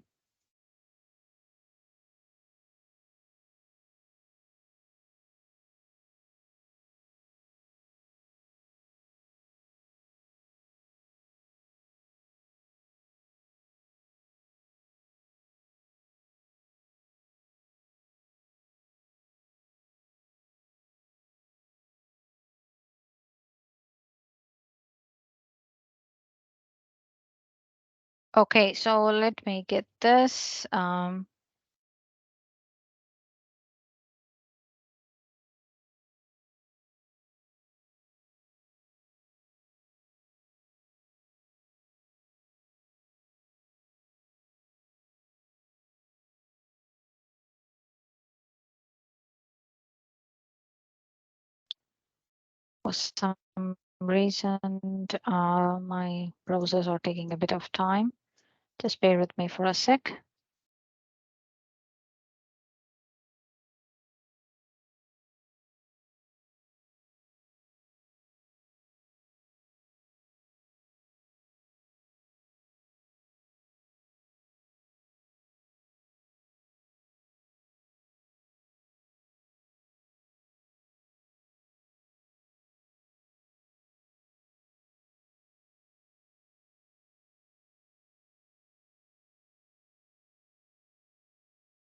Okay, so let me get this. For some reason, my browsers are taking a bit of time. Just bear with me for a sec.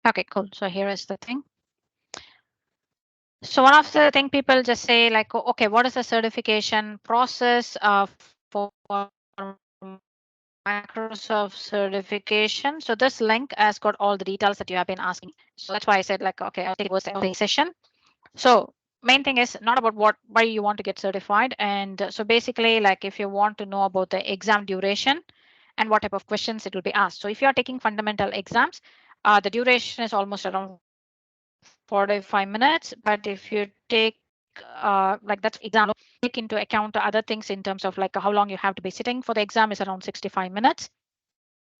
Okay, cool. So here is the thing. So one of the thing people just say like, okay, what is the certification process for Microsoft certification? So this link has got all the details that you have been asking. So that's why I said like, okay, I'll take it towards the end of the session. So main thing is not about what why you want to get certified. And so basically like if you want to know about the exam duration and what type of questions it will be asked. So if you are taking fundamental exams, the duration is almost around 45 minutes. But if you take like that's exam alone, take into account the other things in terms of like how long you have to be sitting for the exam is around 65 minutes.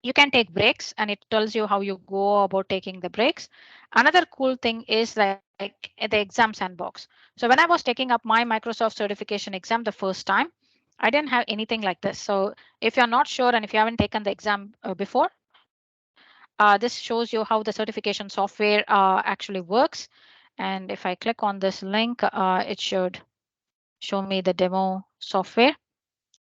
You can take breaks and it tells you how you go about taking the breaks. Another cool thing is like the exam sandbox. So when I was taking up my Microsoft certification exam the first time, I didn't have anything like this. So if you're not sure and if you haven't taken the exam before, this shows you how the certification software actually works. And if I click on this link, it should show me the demo software.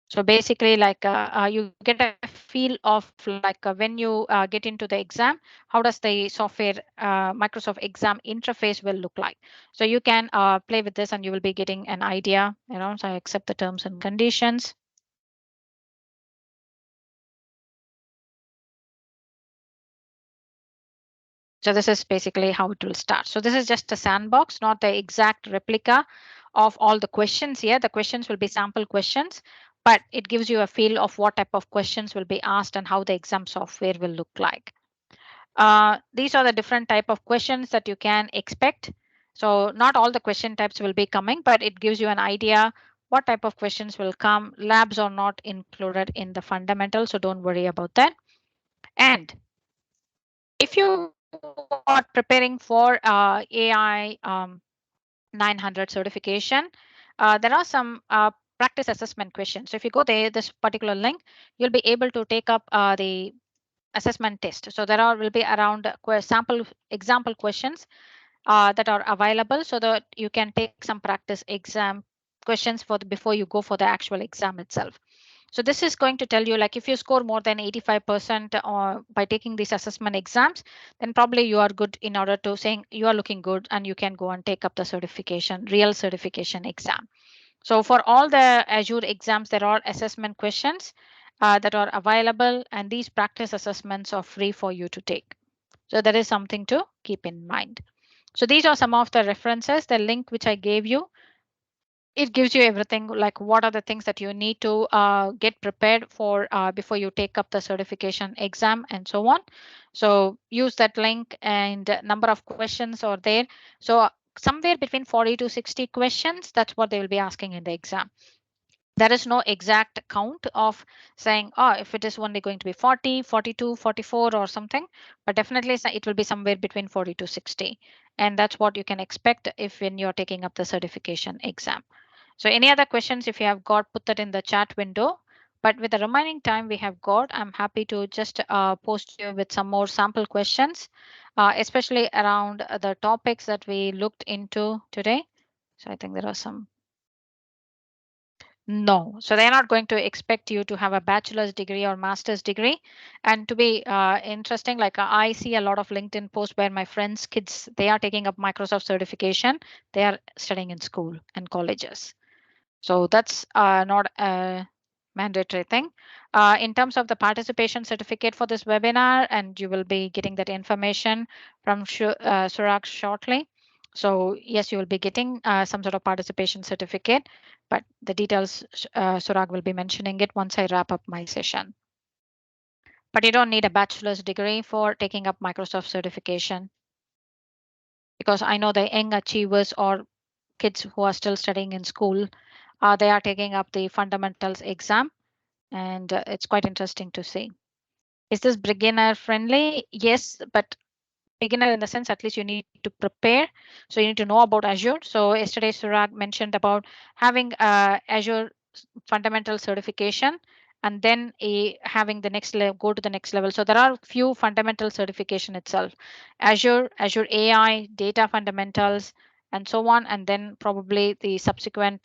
So basically, like you get a feel of like when you get into the exam, how does the software Microsoft exam interface will look like. So you can play with this and you will be getting an idea. So I accept the terms and conditions. So this is basically how it will start. So this is just a sandbox, not the exact replica of all the questions here. The questions will be sample questions, but it gives you a feel of what type of questions will be asked and how the exam software will look like. These are the different type of questions that you can expect. So not all the question types will be coming, but it gives you an idea what type of questions will come. Labs are not included in the fundamental, so don't worry about that. And if you are preparing for AI 900 certification, there are some practice assessment questions. So if you go there, this particular link, you'll be able to take up the assessment test. So there are will be around sample example questions that are available so that you can take some practice exam questions for before you go for the actual exam itself. So this is going to tell you like if you score more than 85% by taking these assessment exams, then probably you are good in order to saying you are looking good and you can go and take up the certification, real certification exam. So for all the Azure exams, there are assessment questions that are available and these practice assessments are free for you to take. So that is something to keep in mind. So these are some of the references, the link which I gave you. it gives you everything like what are the things that you need to get prepared for before you take up the certification exam and so on. So use that link, and number of questions are there. So somewhere between 40 to 60 questions, that's what they will be asking in the exam. There is no exact count of saying, oh, if it is only going to be 40, 42, 44 or something, but definitely it will be somewhere between 40 to 60. And that's what you can expect if when you're taking up the certification exam. So any other questions, if you have got, put that in the chat window. But with the remaining time we have got, I'm happy to just post you with some more sample questions, especially around the topics that we looked into today. So I think there are some. No, so they're not going to expect you to have a bachelor's degree or master's degree. And to be interesting, like I see a lot of LinkedIn posts where my friends' kids, they are taking up Microsoft certification. They are studying in school and colleges. So that's not a mandatory thing. In terms of the participation certificate for this webinar, and you will be getting that information from Surak shortly. So yes, you will be getting some sort of participation certificate, but the details, Surak will be mentioning it once I wrap up my session. But you don't need a bachelor's degree for taking up Microsoft certification, because I know the young achievers or kids who are still studying in school, they are taking up the fundamentals exam, and it's quite interesting to see. Is this beginner friendly? Yes, but beginner in the sense at least you need to prepare. So you need to know about Azure. So yesterday Surag mentioned about having Azure fundamental certification, and then having the next level, go to the next level. So there are few fundamental certification itself: Azure AI, data fundamentals, and so on. And then probably the subsequent,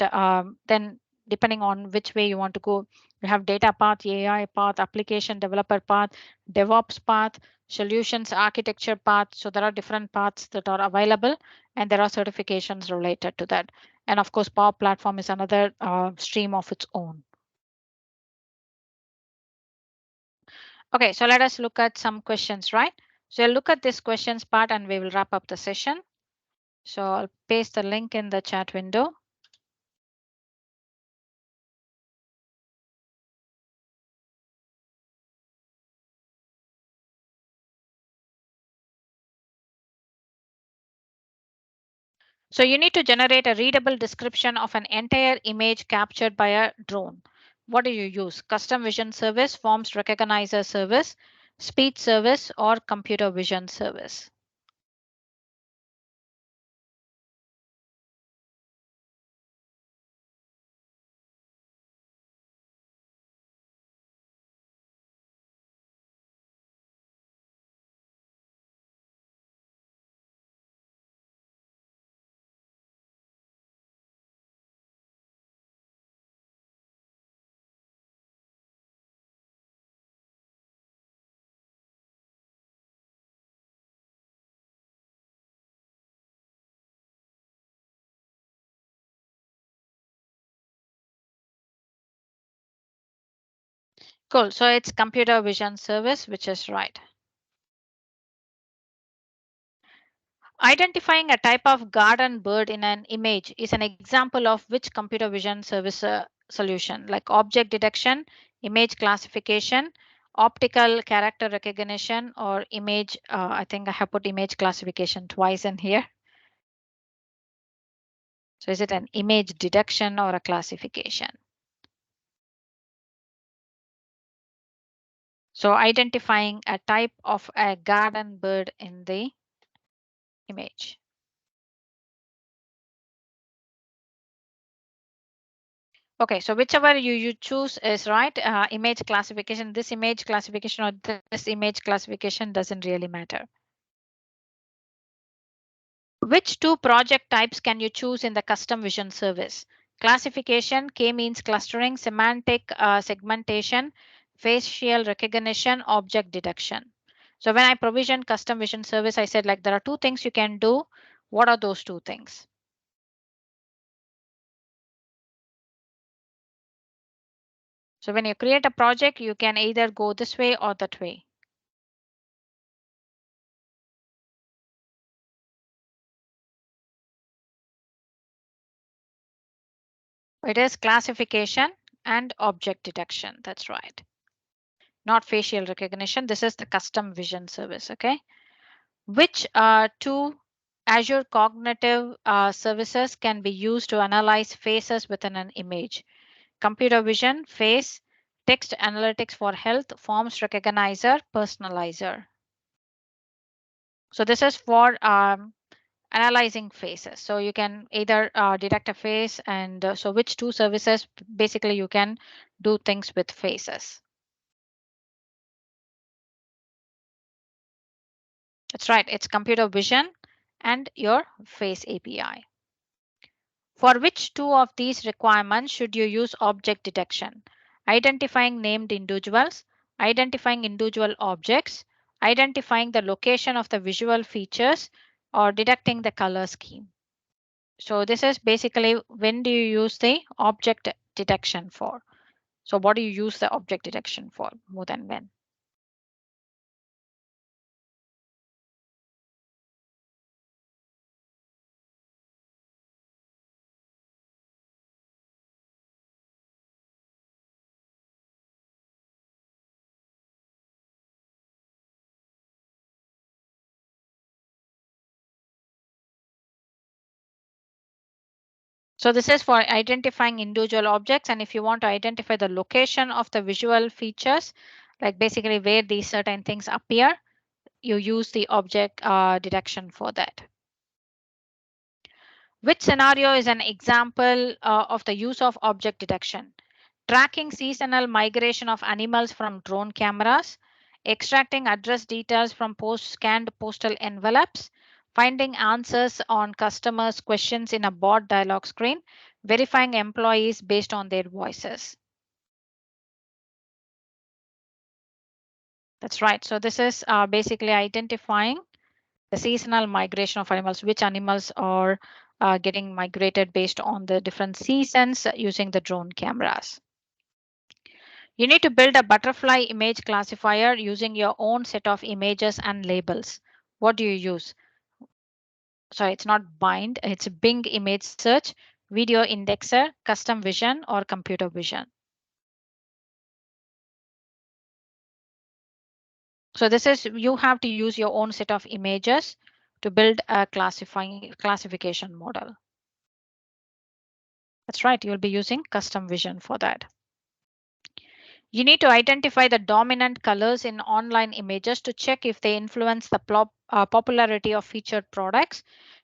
then depending on which way you want to go, you have data path, AI path, application developer path, DevOps path, solutions architecture path. So there are different paths that are available, and there are certifications related to that. And of course, Power Platform is another stream of its own. Okay, so let us look at some questions, right? So I'll look at this questions part and we will wrap up the session. So I'll paste the link in the chat window. So you need to generate a readable description of an entire image captured by a drone. What do you use? Custom vision service, forms recognizer service, speech service, or computer vision service? Cool. So it's computer vision service, which is right. Identifying a type of garden bird in an image is an example of which computer vision service solution, like object detection, image classification, optical character recognition, or image. I think I have put image classification twice in here. So is it an image detection or a classification? So identifying a type of a garden bird in the image. Okay, so whichever you choose is right. Image classification, this image classification or this image classification doesn't really matter. Which two project types can you choose in the custom vision service? Classification, K means clustering, semantic segmentation, facial recognition, object detection. So when I provision custom vision service, I said like there are two things you can do. What are those two things? So when you create a project, you can either go this way or that way. It is classification and object detection. That's right. Not facial recognition. This is the custom vision service. Okay. Which two Azure cognitive services can be used to analyze faces within an image? Computer vision, face, text analytics for health, forms recognizer, personalizer. So this is for analyzing faces. So you can either detect a face and so which two services basically you can do things with faces. That's right. It's computer vision and your face API. For which two of these requirements should you use object detection? Identifying named individuals, identifying individual objects, identifying the location of the visual features, or detecting the color scheme. So this is basically when do you use the object detection for? So what do you use the object detection for more than when? So this is for identifying individual objects, and if you want to identify the location of the visual features, like basically where these certain things appear, you use the object detection for that. Which scenario is an example of the use of object detection? Tracking seasonal migration of animals from drone cameras, extracting address details from scanned postal envelopes, finding answers on customers' questions in a bot dialog screen, verifying employees based on their voices. That's right. So this is basically identifying the seasonal migration of animals, which animals are getting migrated based on the different seasons using the drone cameras. You need to build a butterfly image classifier using your own set of images and labels. What do you use? Sorry, it's not bind, it's Bing image search, video indexer, custom vision, or computer vision. So this is you have to use your own set of images to build a classification model. That's right, you'll be using custom vision for that. You need to identify the dominant colors in online images to check if they influence the popularity of featured products.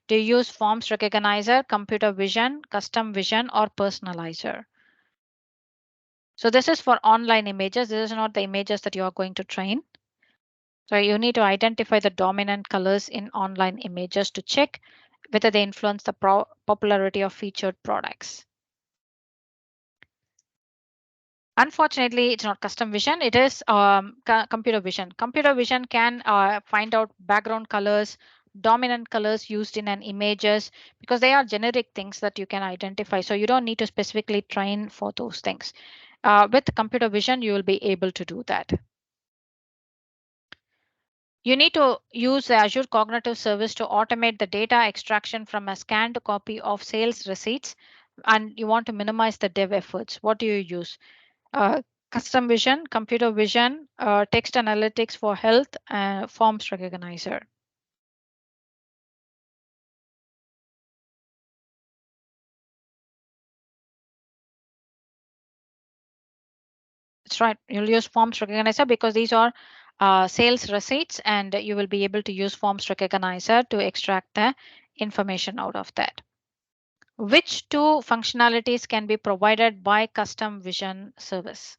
Do you use forms recognizer, computer vision, custom vision, or personalizer? So this is for online images. This is not the images that you are going to train. So you need to identify the dominant colors in online images to check whether they influence the popularity of featured products. Unfortunately, it's not custom vision. It is computer vision. Computer vision can find out background colors, dominant colors used in an images because they are generic things that you can identify. So you don't need to specifically train for those things. With computer vision, you will be able to do that. You need to use the Azure Cognitive Service to automate the data extraction from a scanned copy of sales receipts, and you want to minimize the dev efforts. What do you use? uh, Custom vision, computer vision, text analytics for health, forms recognizer. That's right. You'll use forms recognizer because these are sales receipts, and you will be able to use forms recognizer to extract the information out of that. Which two functionalities can be provided by custom vision service?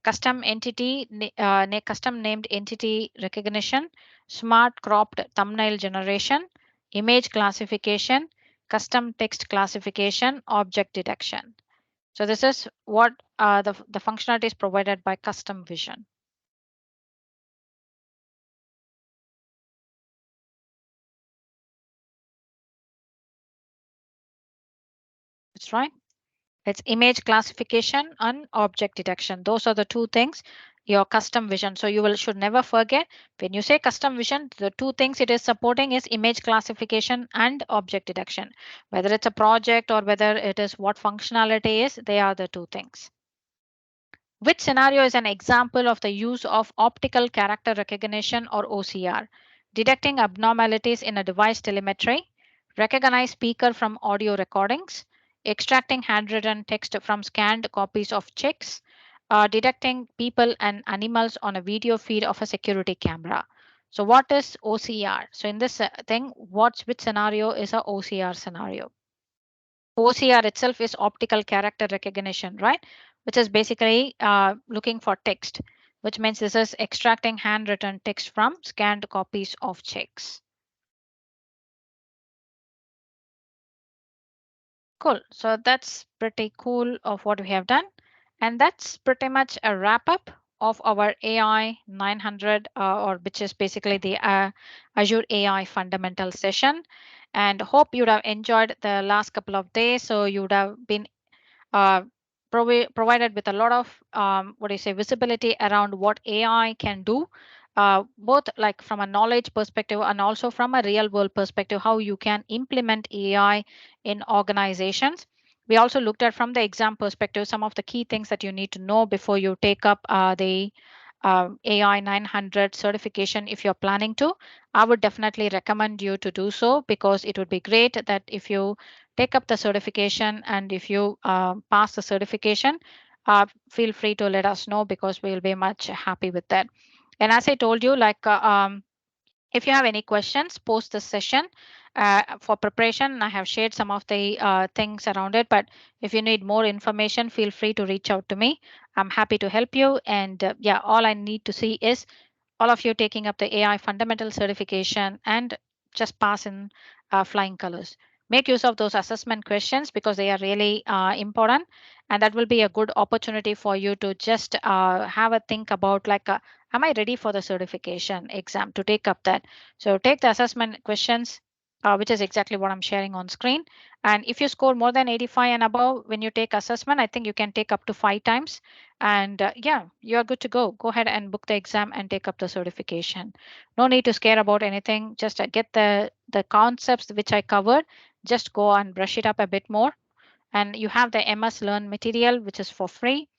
Custom named entity recognition, smart cropped thumbnail generation, image classification, custom text classification, object detection. So this is what the functionality is provided by custom vision. That's right. It's image classification and object detection. Those are the two things your custom vision. So you will should never forget, when you say custom vision, the two things it is supporting is image classification and object detection. Whether it's a project or whether it is what functionality is, they are the two things. Which scenario is an example of the use of optical character recognition or OCR? Detecting abnormalities in a device telemetry, recognize speaker from audio recordings, extracting handwritten text from scanned copies of checks, detecting people and animals on a video feed of a security camera. So what is OCR? So in this thing, which scenario is a OCR scenario? OCR itself is optical character recognition, right? Which is basically looking for text, which means this is extracting handwritten text from scanned copies of checks. Cool. So that's pretty cool of what we have done. And that's pretty much a wrap up of our AI 900, or which is basically the Azure AI fundamental session. And hope you'd have enjoyed the last couple of days. So you would have been uh, provided with a lot of what do you say visibility around what AI can do, both like from a knowledge perspective and also from a real world perspective, how you can implement AI in organizations. We also looked at from the exam perspective some of the key things that you need to know before you take up the AI 900 certification. If you're planning to, I would definitely recommend you to do so, because it would be great that if you take up the certification and if you pass the certification, feel free to let us know, because we'll be much happy with that. And as I told you, like if you have any questions post this session, for preparation, I have shared some of the things around it. But if you need more information, feel free to reach out to me. I'm happy to help you. And yeah, all I need to see is all of you taking up the AI fundamental certification and just pass in flying colors. Make use of those assessment questions, because they are really important, and that will be a good opportunity for you to just have a think about like, am I ready for the certification exam to take up that? So take the assessment questions, which is exactly what I'm sharing on screen. And if you score more than 85 and above when you take assessment, I think you can take up to 5 times, and yeah, you're good to go. Go ahead and book the exam and take up the certification. No need to scare about anything. Just get the concepts which I covered. Just go and brush it up a bit more. And you have the MS Learn material, which is for free.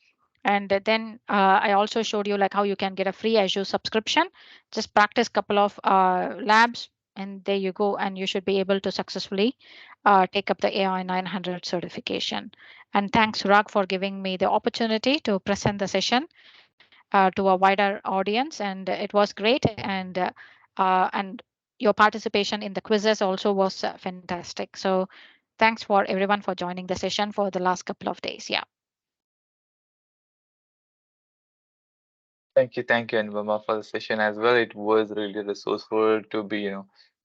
And then I also showed you like how you can get a free Azure subscription. Just practice couple of labs, and there you go. And you should be able to successfully take up the AI 900 certification. And thanks, Rag, for giving me the opportunity to present the session to a wider audience. And it was great. And your participation in the quizzes also was fantastic. So thanks for everyone for joining the session for the last couple of days. Yeah. Thank you, Anupama, for the session as well. It was really resourceful to be,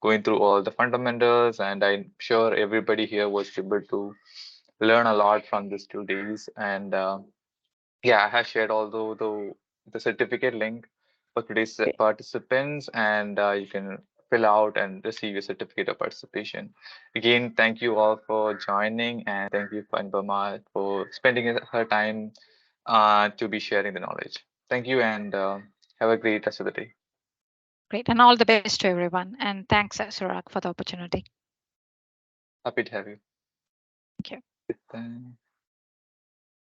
going through all the fundamentals, and I'm sure everybody here was able to learn a lot from these 2 days. And yeah, I have shared also the certificate link for today's participants, and you can fill out and receive your certificate of participation. Again, thank you all for joining, and thank you for Anupama for spending her time to be sharing the knowledge. Thank you, and have a great rest of the day. Great. And all the best to everyone. And thanks, Surak, for the opportunity. Happy to have you. Thank you. Then,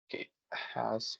okay, has